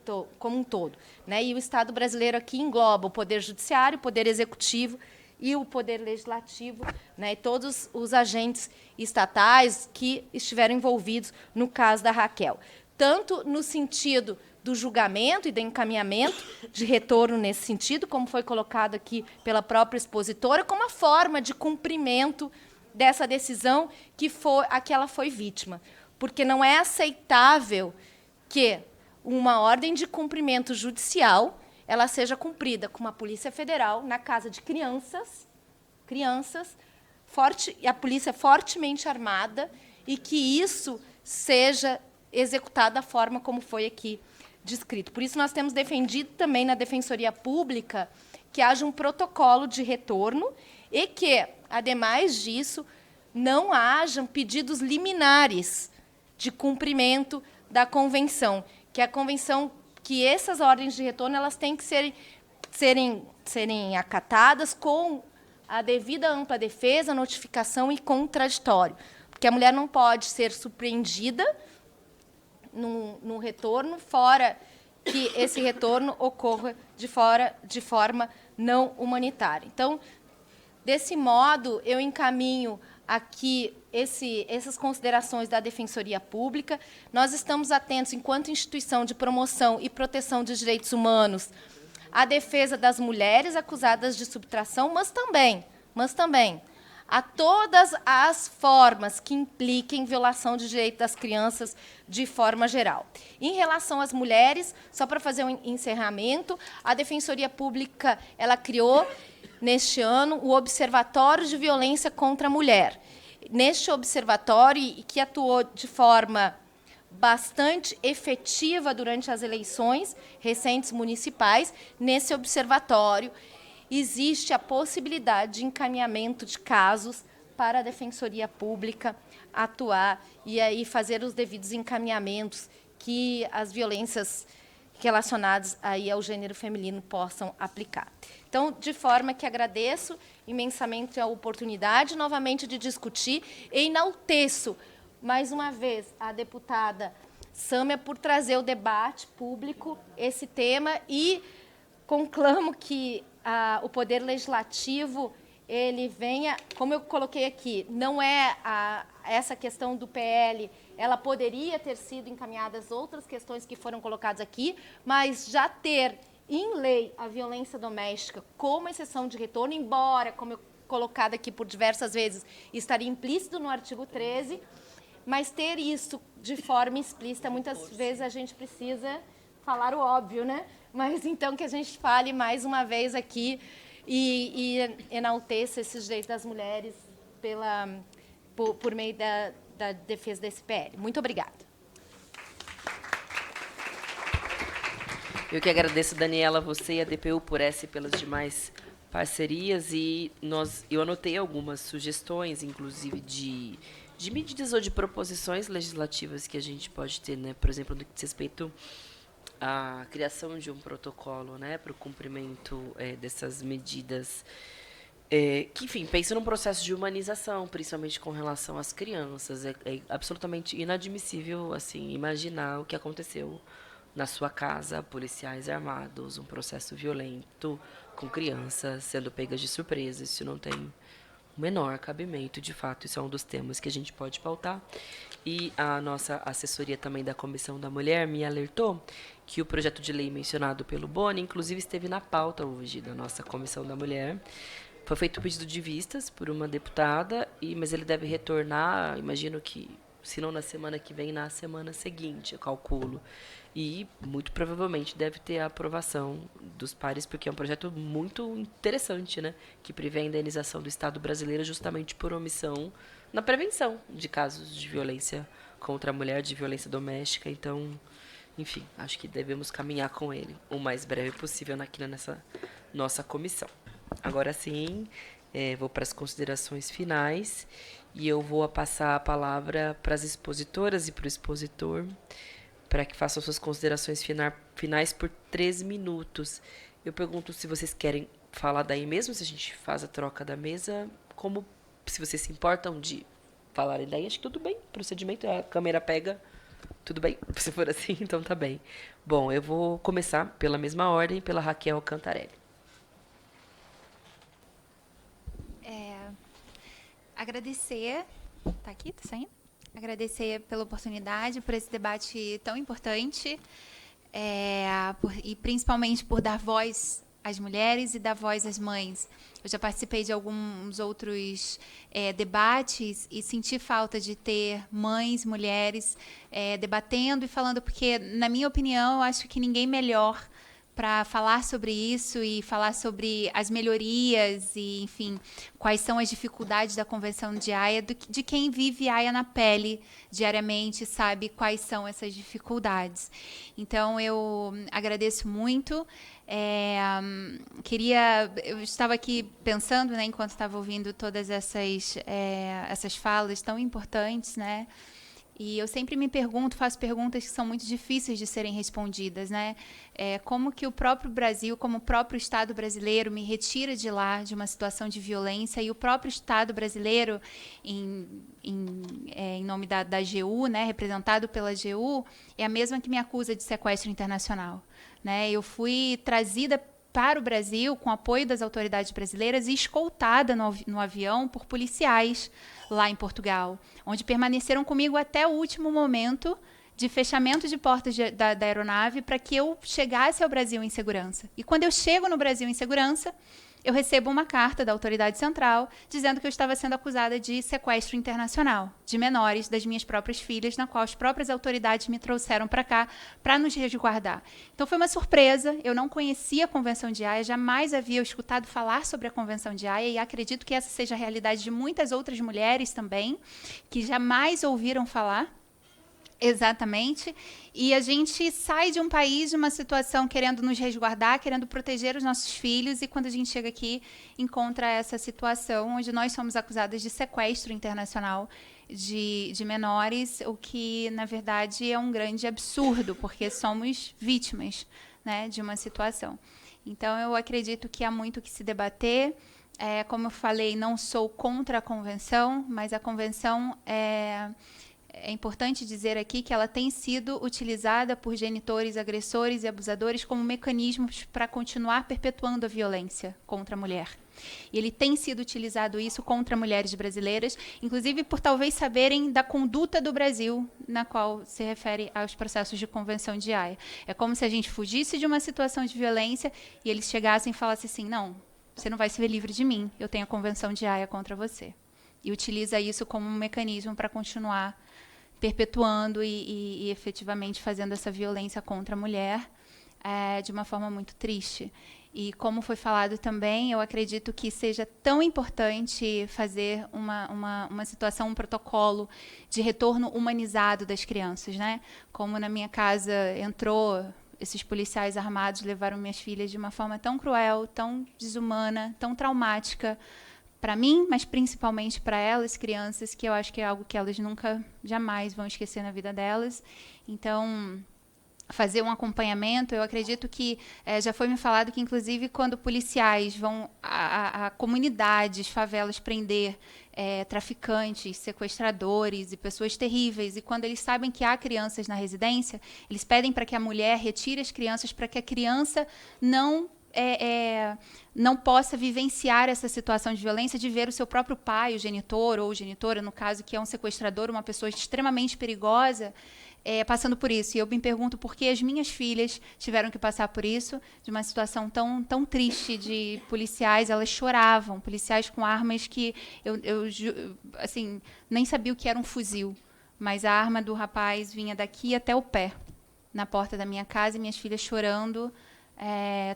um todo, né? E o Estado brasileiro aqui engloba o Poder Judiciário, o Poder Executivo e o Poder Legislativo, né? E todos os agentes estatais que estiveram envolvidos no caso da Raquel. Tanto no sentido do julgamento e do encaminhamento de retorno nesse sentido, como foi colocado aqui pela própria expositora, como a forma de cumprimento dessa decisão a que ela foi vítima. Porque não é aceitável que uma ordem de cumprimento judicial ela seja cumprida com uma Polícia Federal na casa de crianças, e a polícia fortemente armada, e que isso seja executado da forma como foi aqui descrito. Por isso, nós temos defendido também na Defensoria Pública que haja um protocolo de retorno e que, ademais disso, não hajam pedidos liminares de cumprimento da convenção, que essas ordens de retorno elas têm que serem acatadas com a devida ampla defesa, notificação e contraditório, porque a mulher não pode ser surpreendida no retorno, fora que esse retorno ocorra de forma não humanitária. Então, desse modo, eu encaminho aqui essas considerações da Defensoria Pública. Nós estamos atentos, enquanto instituição de promoção e proteção dos direitos humanos, a defesa das mulheres acusadas de subtração, mas também a todas as formas que impliquem violação de direito das crianças de forma geral. Em relação às mulheres, só para fazer um encerramento, a Defensoria Pública ela criou, neste ano, o Observatório de Violência contra a Mulher. Neste observatório, que atuou de forma bastante efetiva durante as eleições recentes municipais, nesse observatório existe a possibilidade de encaminhamento de casos para a Defensoria Pública atuar e aí fazer os devidos encaminhamentos que as violências relacionadas aí ao gênero feminino possam aplicar. Então, de forma que agradeço imensamente a oportunidade novamente de discutir e enalteço mais uma vez a deputada Sâmia por trazer o debate público esse tema e conclamo que o Poder Legislativo ele venha, como eu coloquei aqui, não é essa questão do PL, ela poderia ter sido encaminhadas outras questões que foram colocadas aqui, mas já ter em lei a violência doméstica como exceção de retorno, embora, como eu colocado aqui por diversas vezes, estaria implícito no artigo 13, mas ter isso de forma explícita, muitas vezes a gente precisa falar o óbvio, né? Mas então que a gente fale mais uma vez aqui e enalteça esses direitos das mulheres por meio da defesa desse PL. Muito obrigada. Eu que agradeço, Daniela, você e a DPU por essa e pelas demais parcerias. E eu anotei algumas sugestões, inclusive, de medidas ou de proposições legislativas que a gente pode ter, né? Por exemplo, no que diz respeito à criação de um protocolo, né, para o cumprimento dessas medidas, que, enfim, pensa num processo de humanização, principalmente com relação às crianças. É absolutamente inadmissível, assim, imaginar o que aconteceu na sua casa, policiais armados, um processo violento com crianças sendo pegas de surpresa. Isso não tem o menor cabimento, de fato. Isso é um dos temas que a gente pode pautar. E a nossa assessoria também da Comissão da Mulher me alertou que o projeto de lei mencionado pelo Boni, inclusive, esteve na pauta hoje da nossa Comissão da Mulher. Foi feito um pedido de vistas por uma deputada, mas ele deve retornar, imagino que, se não na semana que vem, na semana seguinte, eu calculo. E, muito provavelmente, deve ter a aprovação dos pares, porque é um projeto muito interessante, né, que prevê a indenização do Estado brasileiro justamente por omissão na prevenção de casos de violência contra a mulher, de violência doméstica. Então, enfim, acho que devemos caminhar com ele o mais breve possível aqui nessa nossa comissão. Agora sim, vou para as considerações finais e eu vou passar a palavra para as expositoras e para o expositor, para que façam suas considerações finais por 3 minutos. Eu pergunto se vocês querem falar daí mesmo, se a gente faz a troca da mesa, como se vocês se importam de falarem daí, acho que tudo bem, procedimento, a câmera pega, tudo bem, se for assim, então tá bem. Bom, eu vou começar pela mesma ordem, pela Raquel Cantarelli. Agradecer, tá aqui, tá saindo? Agradecer pela oportunidade, por esse debate tão importante, e principalmente por dar voz às mulheres e dar voz às mães. Eu já participei de alguns outros debates e senti falta de ter mães, mulheres debatendo e falando, porque, na minha opinião, eu acho que ninguém melhor para falar sobre isso e falar sobre as melhorias e, enfim, quais são as dificuldades da Convenção de Haia, de quem vive Haia na pele diariamente, sabe quais são essas dificuldades. Então, eu agradeço muito. Eu estava aqui pensando, né, enquanto estava ouvindo todas essas falas tão importantes, né? E eu sempre me pergunto, faço perguntas que são muito difíceis de serem respondidas, né? Como que o próprio Brasil, como o próprio Estado brasileiro me retira de lá, de uma situação de violência, e o próprio Estado brasileiro, em nome da AGU, né, representado pela AGU, é a mesma que me acusa de sequestro internacional, né? Eu fui trazida para o Brasil com apoio das autoridades brasileiras e escoltada no avião por policiais lá em Portugal, onde permaneceram comigo até o último momento de fechamento de portas da aeronave para que eu chegasse ao Brasil em segurança. E quando eu chego no Brasil em segurança, eu recebo uma carta da autoridade central dizendo que eu estava sendo acusada de sequestro internacional de menores das minhas próprias filhas, na qual as próprias autoridades me trouxeram para cá para nos resguardar. Então foi uma surpresa, eu não conhecia a Convenção de Haia, jamais havia escutado falar sobre a Convenção de Haia e acredito que essa seja a realidade de muitas outras mulheres também, que jamais ouviram falar. Exatamente. E a gente sai de um país, de uma situação querendo nos resguardar, querendo proteger os nossos filhos, e quando a gente chega aqui, encontra essa situação onde nós somos acusadas de sequestro internacional de menores, o que, na verdade, é um grande absurdo, porque somos vítimas, né, de uma situação. Então, eu acredito que há muito que se debater. Como eu falei, não sou contra a convenção, mas a convenção é importante dizer aqui que ela tem sido utilizada por genitores, agressores e abusadores como mecanismos para continuar perpetuando a violência contra a mulher. E ele tem sido utilizado isso contra mulheres brasileiras, inclusive por talvez saberem da conduta do Brasil, na qual se refere aos processos de Convenção de Haia. É como se a gente fugisse de uma situação de violência e eles chegassem e falassem assim, não, você não vai se ver livre de mim, eu tenho a Convenção de Haia contra você. E utiliza isso como um mecanismo para continuar perpetuando e efetivamente fazendo essa violência contra a mulher de uma forma muito triste. E como foi falado também, eu acredito que seja tão importante fazer uma situação, um protocolo de retorno humanizado das crianças, né? Como na minha casa entrou esses policiais armados, levaram minhas filhas de uma forma tão cruel, tão desumana, tão traumática, para mim, mas principalmente para elas, crianças, que eu acho que é algo que elas nunca, jamais vão esquecer na vida delas. Então, fazer um acompanhamento, eu acredito que já foi me falado que, inclusive, quando policiais vão a comunidades, favelas, prender traficantes, sequestradores e pessoas terríveis, e quando eles sabem que há crianças na residência, eles pedem para que a mulher retire as crianças para que a criança não possa vivenciar essa situação de violência, de ver o seu próprio pai, o genitor ou genitora, no caso, que é um sequestrador, uma pessoa extremamente perigosa, passando por isso. E eu me pergunto por que as minhas filhas tiveram que passar por isso, de uma situação tão triste de policiais. Elas choravam, policiais com armas que assim, nem sabia o que era um fuzil, mas a arma do rapaz vinha daqui até o pé, na porta da minha casa, e minhas filhas chorando,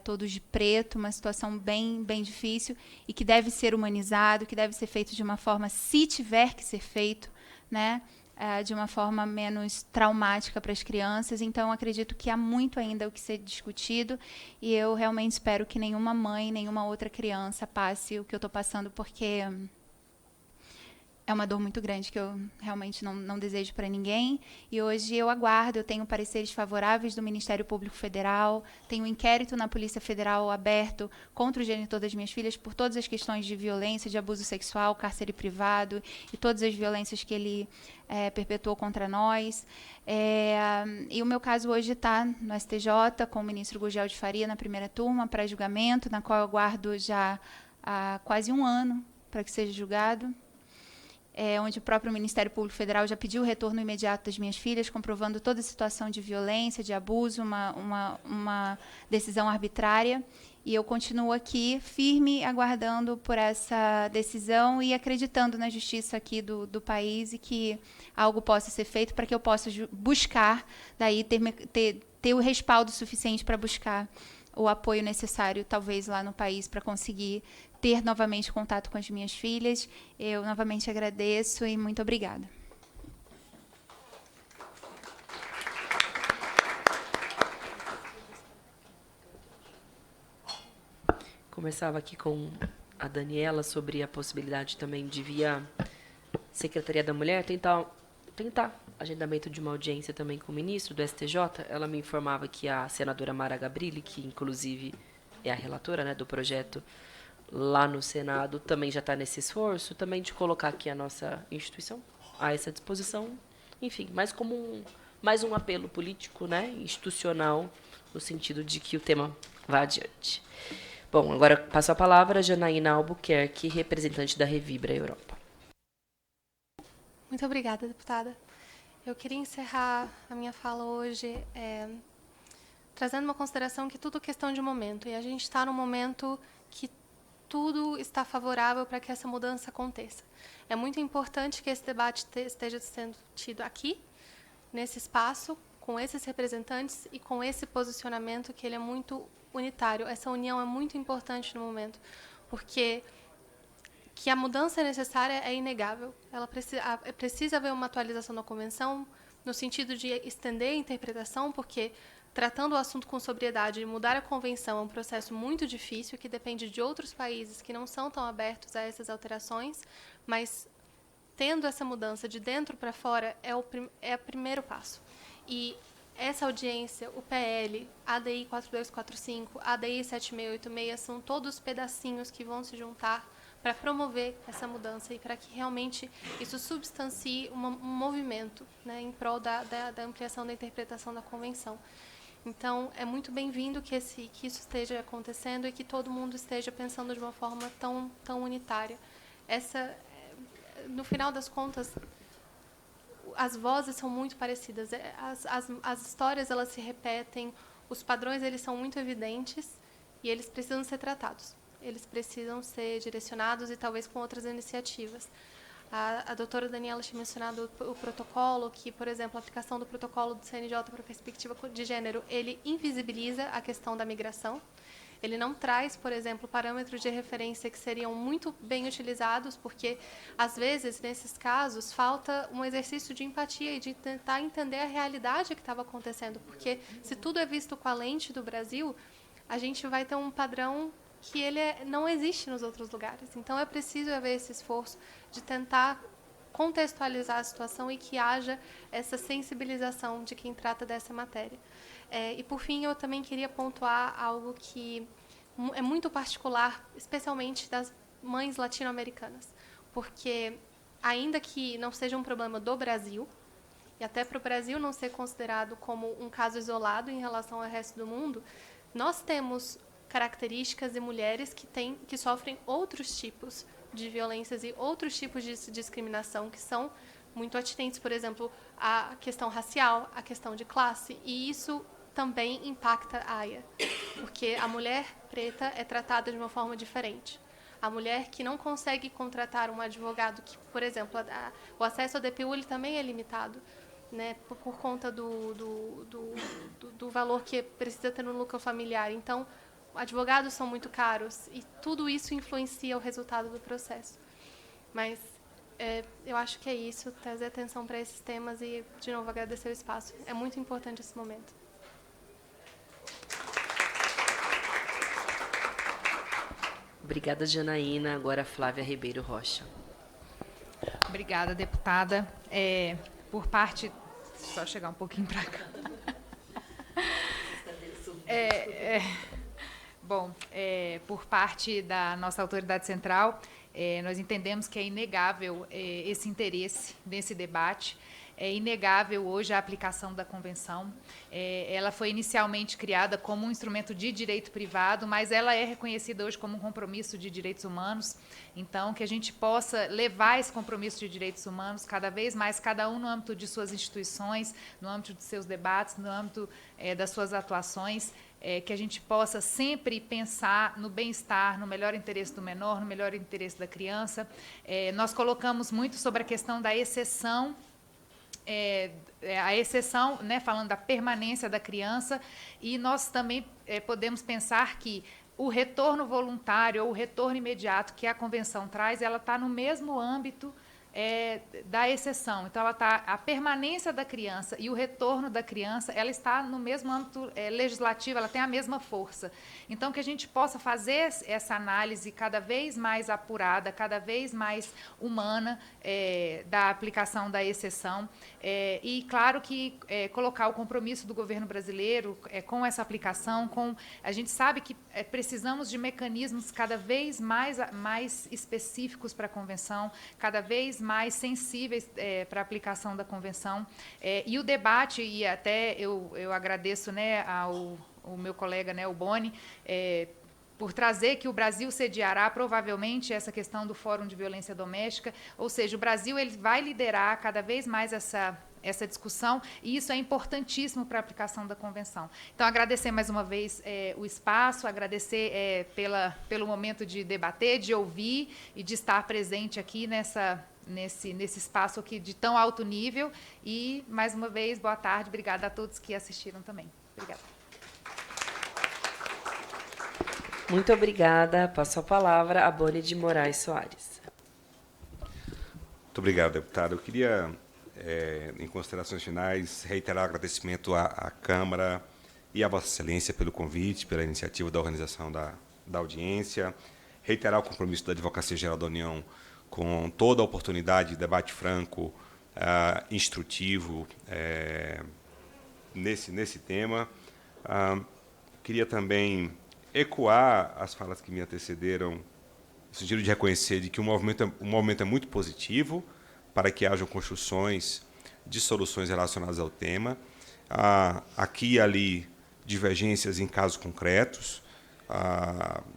todos de preto, uma situação bem, bem difícil, e que deve ser humanizado, que deve ser feito de uma forma, se tiver que ser feito, né, de uma forma menos traumática para as crianças. Então, acredito que há muito ainda o que ser discutido, e eu realmente espero que nenhuma mãe, nenhuma outra criança passe o que eu estou passando, porque é uma dor muito grande que eu realmente não desejo para ninguém. E hoje eu aguardo, eu tenho pareceres favoráveis do Ministério Público Federal, tenho um inquérito na Polícia Federal aberto contra o genitor das minhas filhas por todas as questões de violência, de abuso sexual, cárcere privado e todas as violências que ele perpetuou contra nós. E o meu caso hoje está no STJ, com o ministro Gurgel de Faria na primeira turma, para julgamento, na qual eu aguardo já há quase um ano para que seja julgado. Onde o próprio Ministério Público Federal já pediu o retorno imediato das minhas filhas, comprovando toda a situação de violência, de abuso, uma decisão arbitrária. E eu continuo aqui, firme, aguardando por essa decisão e acreditando na justiça aqui do país, e que algo possa ser feito para que eu possa buscar, daí ter o respaldo suficiente para buscar o apoio necessário, talvez, lá no país, para conseguir ter novamente contato com as minhas filhas. Eu novamente agradeço e muito obrigada. Conversava aqui com a Daniela sobre a possibilidade também de, via Secretaria da Mulher, tentar agendamento de uma audiência também com o ministro do STJ. Ela me informava que a senadora Mara Gabrilli, que inclusive é a relatora, né, do projeto lá no Senado, também já está nesse esforço, também de colocar aqui a nossa instituição a essa disposição, enfim, mais como mais um apelo político, né, institucional, no sentido de que o tema vá adiante. Bom, agora passo a palavra a Janaína Albuquerque, representante da Revibra Europa. Muito obrigada, deputada. Eu queria encerrar a minha fala hoje trazendo uma consideração que tudo é questão de momento. E a gente está num momento que tudo está favorável para que essa mudança aconteça. É muito importante que esse debate esteja sendo tido aqui, nesse espaço, com esses representantes e com esse posicionamento que ele é muito unitário. Essa união é muito importante no momento, porque que a mudança é necessária é inegável. Ela precisa haver uma atualização da convenção no sentido de estender a interpretação, porque tratando o assunto com sobriedade e mudar a convenção é um processo muito difícil que depende de outros países que não são tão abertos a essas alterações, mas tendo essa mudança de dentro para fora é o primeiro passo. E essa audiência, o PL, ADI 4245, ADI 7686, são todos pedacinhos que vão se juntar para promover essa mudança e para que realmente isso substancie um movimento, né, em prol da ampliação da interpretação da Convenção. Então, é muito bem-vindo que isso esteja acontecendo e que todo mundo esteja pensando de uma forma tão unitária. No final das contas, as vozes são muito parecidas, as histórias elas se repetem, os padrões eles são muito evidentes e eles precisam ser tratados. Eles precisam ser direcionados e talvez com outras iniciativas. A doutora Daniela tinha mencionado o protocolo, que, por exemplo, a aplicação do protocolo do CNJ para a perspectiva de gênero, ele invisibiliza a questão da migração. Ele não traz, por exemplo, parâmetros de referência que seriam muito bem utilizados, porque, às vezes, nesses casos, falta um exercício de empatia e de tentar entender a realidade que estava acontecendo, porque se tudo é visto com a lente do Brasil, a gente vai ter um padrão que ele não existe nos outros lugares. Então, é preciso haver esse esforço de tentar contextualizar a situação e que haja essa sensibilização de quem trata dessa matéria. E, por fim, eu também queria pontuar algo que é muito particular, especialmente das mães latino-americanas, porque, ainda que não seja um problema do Brasil, e até para o Brasil não ser considerado como um caso isolado em relação ao resto do mundo, nós temos características e mulheres que sofrem outros tipos de violências e outros tipos de discriminação que são muito atinentes, por exemplo, a questão racial, a questão de classe, e isso também impacta a AIA, porque a mulher preta é tratada de uma forma diferente. A mulher que não consegue contratar um advogado, que, por exemplo, o acesso ao DPU ele também é limitado, né, por conta do valor que precisa ter no núcleo familiar. Então, advogados são muito caros e tudo isso influencia o resultado do processo. Mas eu acho que é isso, trazer atenção para esses temas e, de novo, agradecer o espaço. É muito importante esse momento. Obrigada, Janaína. Agora, Flávia Ribeiro Rocha. Obrigada, deputada. Por parte... Só chegar um pouquinho para cá. Bom, por parte da nossa autoridade central, nós entendemos que é inegável esse interesse nesse debate. É inegável hoje a aplicação da convenção. Ela foi inicialmente criada como um instrumento de direito privado, mas ela é reconhecida hoje como um compromisso de direitos humanos. Então, que a gente possa levar esse compromisso de direitos humanos cada vez mais, cada um no âmbito de suas instituições, no âmbito de seus debates, no âmbito das suas atuações, que a gente possa sempre pensar no bem-estar, no melhor interesse do menor, no melhor interesse da criança. Nós colocamos muito sobre a questão da exceção, a exceção, né, falando da permanência da criança, e nós também podemos pensar que o retorno voluntário ou o retorno imediato que a Convenção traz, ela está no mesmo âmbito da exceção. Então, a permanência da criança e o retorno da criança, ela está no mesmo âmbito legislativo, ela tem a mesma força. Então, que a gente possa fazer essa análise cada vez mais apurada, cada vez mais humana da aplicação da exceção, e, claro, que colocar o compromisso do governo brasileiro com essa aplicação, a gente sabe que precisamos de mecanismos cada vez mais específicos para a Convenção, cada vez mais sensíveis para a aplicação da Convenção. E o debate, e até eu agradeço, né, ao meu colega, né, o Boni, por trazer que o Brasil sediará provavelmente essa questão do Fórum de Violência Doméstica, ou seja, o Brasil ele vai liderar cada vez mais essa discussão, e isso é importantíssimo para a aplicação da convenção. Então, agradecer mais uma vez o espaço, agradecer pelo momento de debater, de ouvir e de estar presente aqui nesse espaço aqui de tão alto nível. E, mais uma vez, boa tarde, obrigada a todos que assistiram também. Obrigada. Muito obrigada. Passo a palavra a Boni de Moraes Soares. Muito obrigado, deputado. Eu queria, em considerações finais, reiterar o agradecimento à Câmara e à Vossa Excelência pelo convite, pela iniciativa da organização da audiência, reiterar o compromisso da Advocacia Geral da União com toda a oportunidade de debate franco, instrutivo nesse tema. Queria também ecoar as falas que me antecederam, no sentido de reconhecer de que o movimento é muito positivo para que hajam construções de soluções relacionadas ao tema. Há aqui e ali divergências em casos concretos,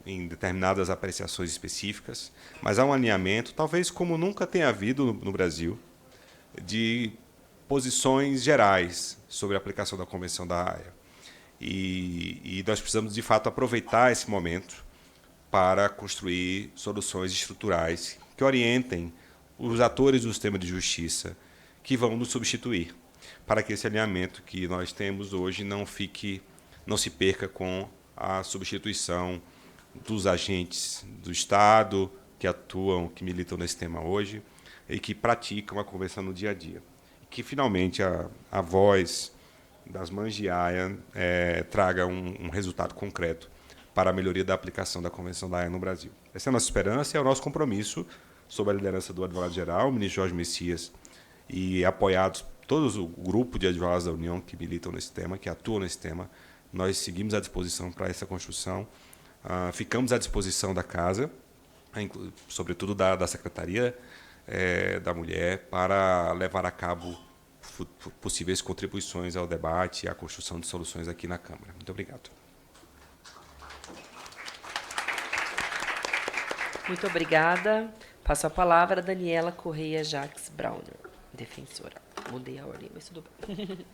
em determinadas apreciações específicas, mas há um alinhamento, talvez como nunca tenha havido no Brasil, de posições gerais sobre a aplicação da Convenção da Haia. E nós precisamos, de fato, aproveitar esse momento para construir soluções estruturais que orientem os atores do sistema de justiça que vão nos substituir, para que esse alinhamento que nós temos hoje não se perca com a substituição dos agentes do Estado que atuam, que militam nesse tema hoje e que praticam a Convenção no dia a dia. E que, finalmente, a voz das mães de Haia traga um resultado concreto para a melhoria da aplicação da Convenção da Haia no Brasil. Essa é a nossa esperança e é o nosso compromisso, sob a liderança do advogado-geral, o ministro Jorge Messias, e apoiados todos o grupo de advogados da União que militam nesse tema, que atuam nesse tema. Nós seguimos à disposição para essa construção, ficamos à disposição da Casa, sobretudo da Secretaria da Mulher, para levar a cabo possíveis contribuições ao debate e à construção de soluções aqui na Câmara. Muito obrigado. Muito obrigada. Passo a palavra a Daniela Correia Jacques Brauner, defensora. Mudei a ordem, mas tudo bem.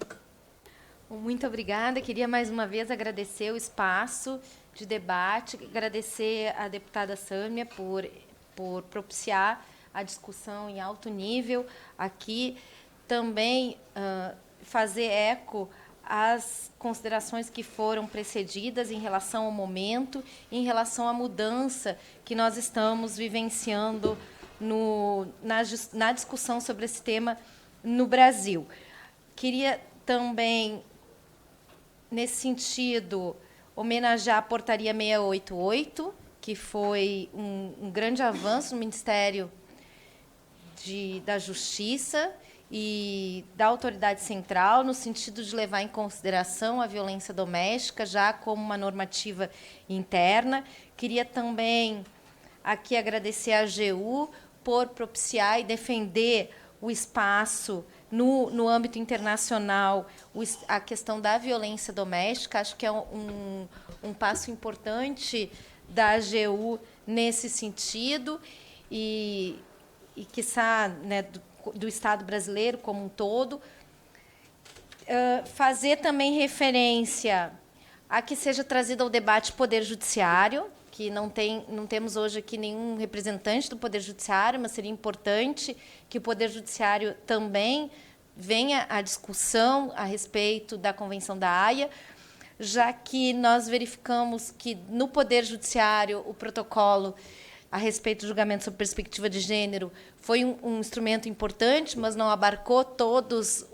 Muito obrigada. Queria mais uma vez agradecer o espaço de debate, agradecer à deputada Sâmia por propiciar a discussão em alto nível aqui. Também fazer eco às considerações que foram precedidas em relação ao momento, em relação à mudança que nós estamos vivenciando na discussão sobre esse tema no Brasil. Queria também, nesse sentido, homenagear a Portaria 688, que foi um grande avanço no Ministério da Justiça e da Autoridade Central, no sentido de levar em consideração a violência doméstica, já como uma normativa interna. Queria também aqui agradecer à AGU por propiciar e defender o espaço no âmbito internacional, a questão da violência doméstica. Acho que é um passo importante da AGU nesse sentido e quiçá, né, do Estado brasileiro como um todo. Fazer também referência a que seja trazido ao debate Poder Judiciário, que não temos hoje aqui nenhum representante do Poder Judiciário, mas seria importante que o Poder Judiciário também venha à discussão a respeito da Convenção da Haia, já que nós verificamos que, no Poder Judiciário, o protocolo a respeito do julgamento sob perspectiva de gênero foi um instrumento importante, mas não abarcou todos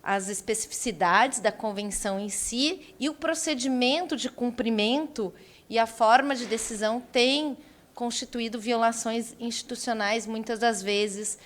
as especificidades da convenção em si, e o procedimento de cumprimento e a forma de decisão têm constituído violações institucionais, muitas das vezes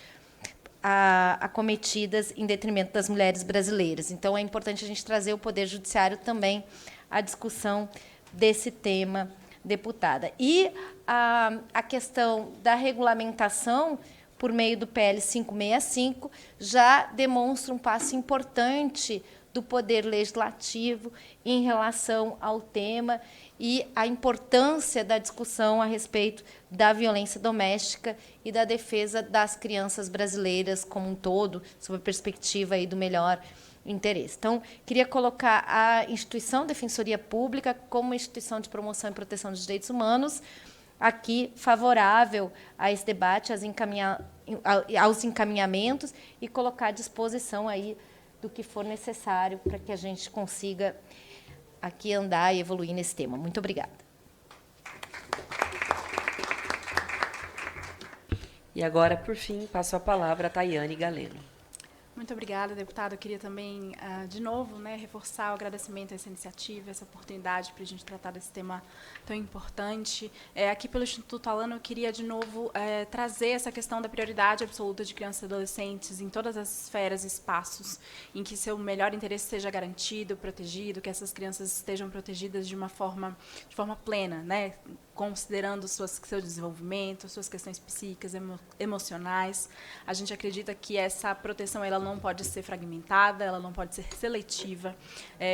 acometidas em detrimento das mulheres brasileiras. Então, é importante a gente trazer o Poder Judiciário também à discussão desse tema, deputada. E a questão da regulamentação por meio do PL 565 já demonstra um passo importante do Poder Legislativo em relação ao tema e a importância da discussão a respeito da violência doméstica e da defesa das crianças brasileiras como um todo, sob a perspectiva aí do melhor interesse. Então, queria colocar a instituição Defensoria Pública como instituição de promoção e proteção dos direitos humanos, aqui favorável a esse debate, aos encaminhamentos, e colocar à disposição aí do que for necessário para que a gente consiga aqui andar e evoluir nesse tema. Muito obrigada. E agora, por fim, passo a palavra a Tayane Galeno. Muito obrigada, deputada. Eu queria também, de novo, reforçar o agradecimento a essa iniciativa, essa oportunidade para a gente tratar desse tema tão importante. Aqui pelo Instituto Alano, eu queria, de novo, trazer essa questão da prioridade absoluta de crianças e adolescentes em todas as esferas e espaços em que seu melhor interesse seja garantido, protegido, que essas crianças estejam protegidas de forma plena, considerando seu desenvolvimento, suas questões psíquicas, emocionais. A gente acredita que essa proteção ela não pode ser fragmentada, ela não pode ser seletiva.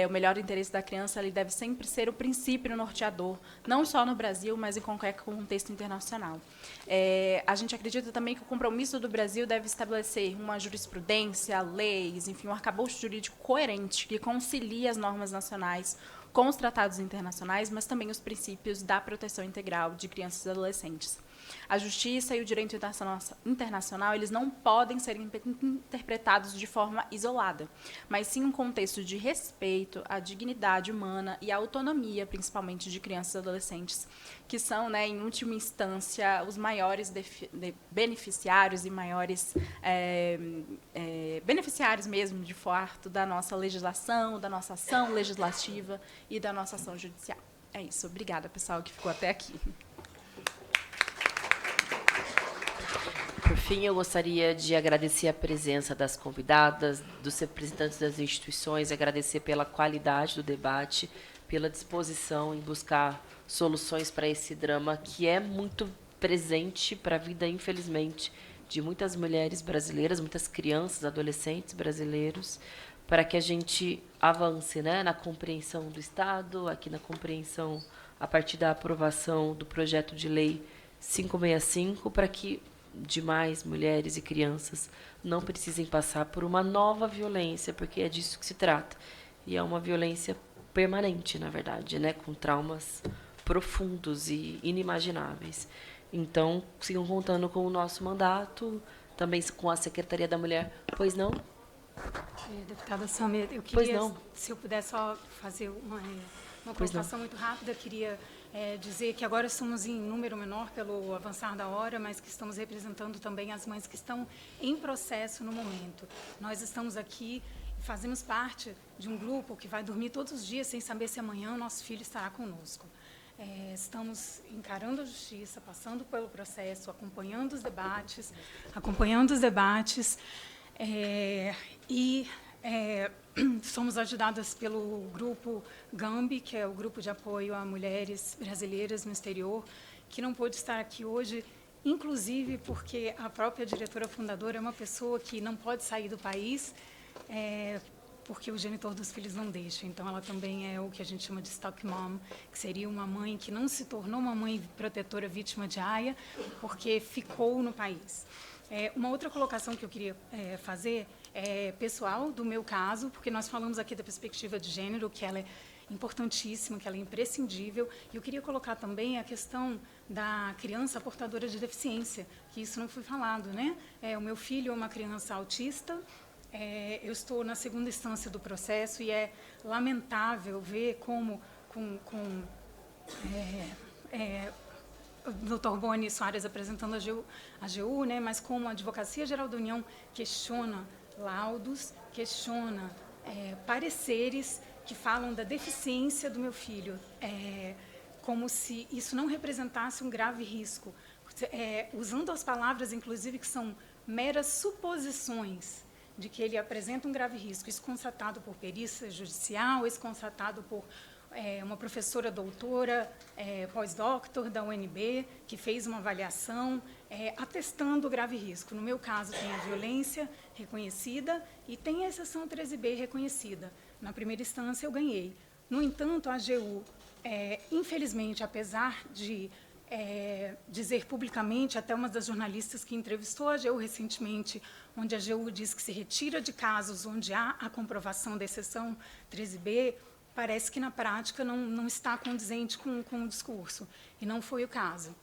O melhor interesse da criança ele deve sempre ser o princípio norteador, não só no Brasil, mas em qualquer contexto internacional. A gente acredita também que o compromisso do Brasil deve estabelecer uma jurisprudência, leis, enfim, um arcabouço jurídico coerente que concilie as normas nacionais com os tratados internacionais, mas também os princípios da proteção integral de crianças e adolescentes. A justiça e o direito internacional eles não podem ser interpretados de forma isolada, mas sim um contexto de respeito à dignidade humana e à autonomia, principalmente de crianças e adolescentes, que são, em última instância, os maiores beneficiários e maiores beneficiários mesmo, de fato, da nossa legislação, da nossa ação legislativa e da nossa ação judicial. É isso. Obrigada, pessoal, que ficou até aqui. Por fim, eu gostaria de agradecer a presença das convidadas, dos representantes das instituições, agradecer pela qualidade do debate, pela disposição em buscar soluções para esse drama que é muito presente para a vida, infelizmente, de muitas mulheres brasileiras, muitas crianças, adolescentes brasileiros, para que a gente avance, na compreensão do Estado, aqui na compreensão a partir da aprovação do projeto de lei 565, para que demais mulheres e crianças não precisem passar por uma nova violência, porque é disso que se trata. E é uma violência permanente, na verdade, com traumas profundos e inimagináveis. Então, sigam contando com o nosso mandato, também com a Secretaria da Mulher. Pois não? Deputada Sâmia, eu queria, se eu puder só fazer uma colocação muito rápida, queria dizer que agora somos em número menor pelo avançar da hora, mas que estamos representando também as mães que estão em processo no momento. Nós estamos aqui e fazemos parte de um grupo que vai dormir todos os dias sem saber se amanhã o nosso filho estará conosco. Estamos encarando a justiça, passando pelo processo, acompanhando os debates, somos ajudadas pelo grupo GAMBI, que é o Grupo de Apoio a Mulheres Brasileiras no Exterior, que não pôde estar aqui hoje, inclusive porque a própria diretora fundadora é uma pessoa que não pode sair do país, porque o genitor dos filhos não deixa. Então, ela também é o que a gente chama de stock mom, que seria uma mãe que não se tornou uma mãe protetora vítima de AIA, porque ficou no país. Uma outra colocação que eu queria fazer pessoal do meu caso, porque nós falamos aqui da perspectiva de gênero, que ela é importantíssima, que ela é imprescindível, e eu queria colocar também a questão da criança portadora de deficiência, que isso não foi falado, o meu filho é uma criança autista, eu estou na segunda instância do processo e é lamentável ver como o Dr. Boni Soares apresentando a AGU, mas como a Advocacia Geral da União questiona laudos, questiona pareceres que falam da deficiência do meu filho, como se isso não representasse um grave risco, usando as palavras, inclusive, que são meras suposições de que ele apresenta um grave risco, isso constatado por perícia judicial, isso constatado por uma professora doutora, pós-doutor da UNB, que fez uma avaliação atestando o grave risco. No meu caso, tem a violência reconhecida e tem a exceção 13B reconhecida. Na primeira instância, eu ganhei. No entanto, a AGU, infelizmente, apesar de dizer publicamente, até uma das jornalistas que entrevistou a AGU recentemente, onde a AGU diz que se retira de casos onde há a comprovação da exceção 13B, parece que, na prática, não está condizente com o discurso, e não foi o caso.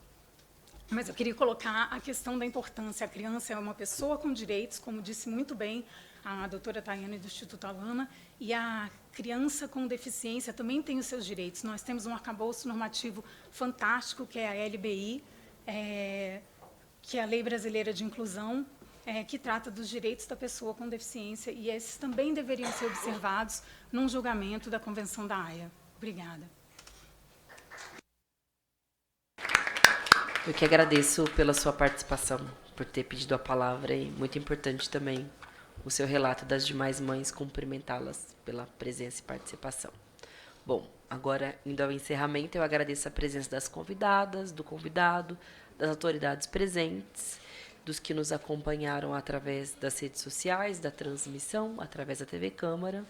Mas eu queria colocar a questão da importância. A criança é uma pessoa com direitos, como disse muito bem a doutora Tayane do Instituto Alana, e a criança com deficiência também tem os seus direitos. Nós temos um arcabouço normativo fantástico, que é a LBI, que é a Lei Brasileira de Inclusão, que trata dos direitos da pessoa com deficiência, e esses também deveriam ser observados num julgamento da Convenção da Haia. Obrigada. Eu que agradeço pela sua participação, por ter pedido a palavra, e muito importante também o seu relato das demais mães, cumprimentá-las pela presença e participação. Bom, agora, indo ao encerramento, eu agradeço a presença das convidadas, do convidado, das autoridades presentes, dos que nos acompanharam através das redes sociais, da transmissão, através da TV Câmara,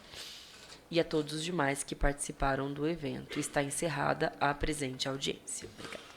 e a todos os demais que participaram do evento. Está encerrada a presente audiência. Obrigada.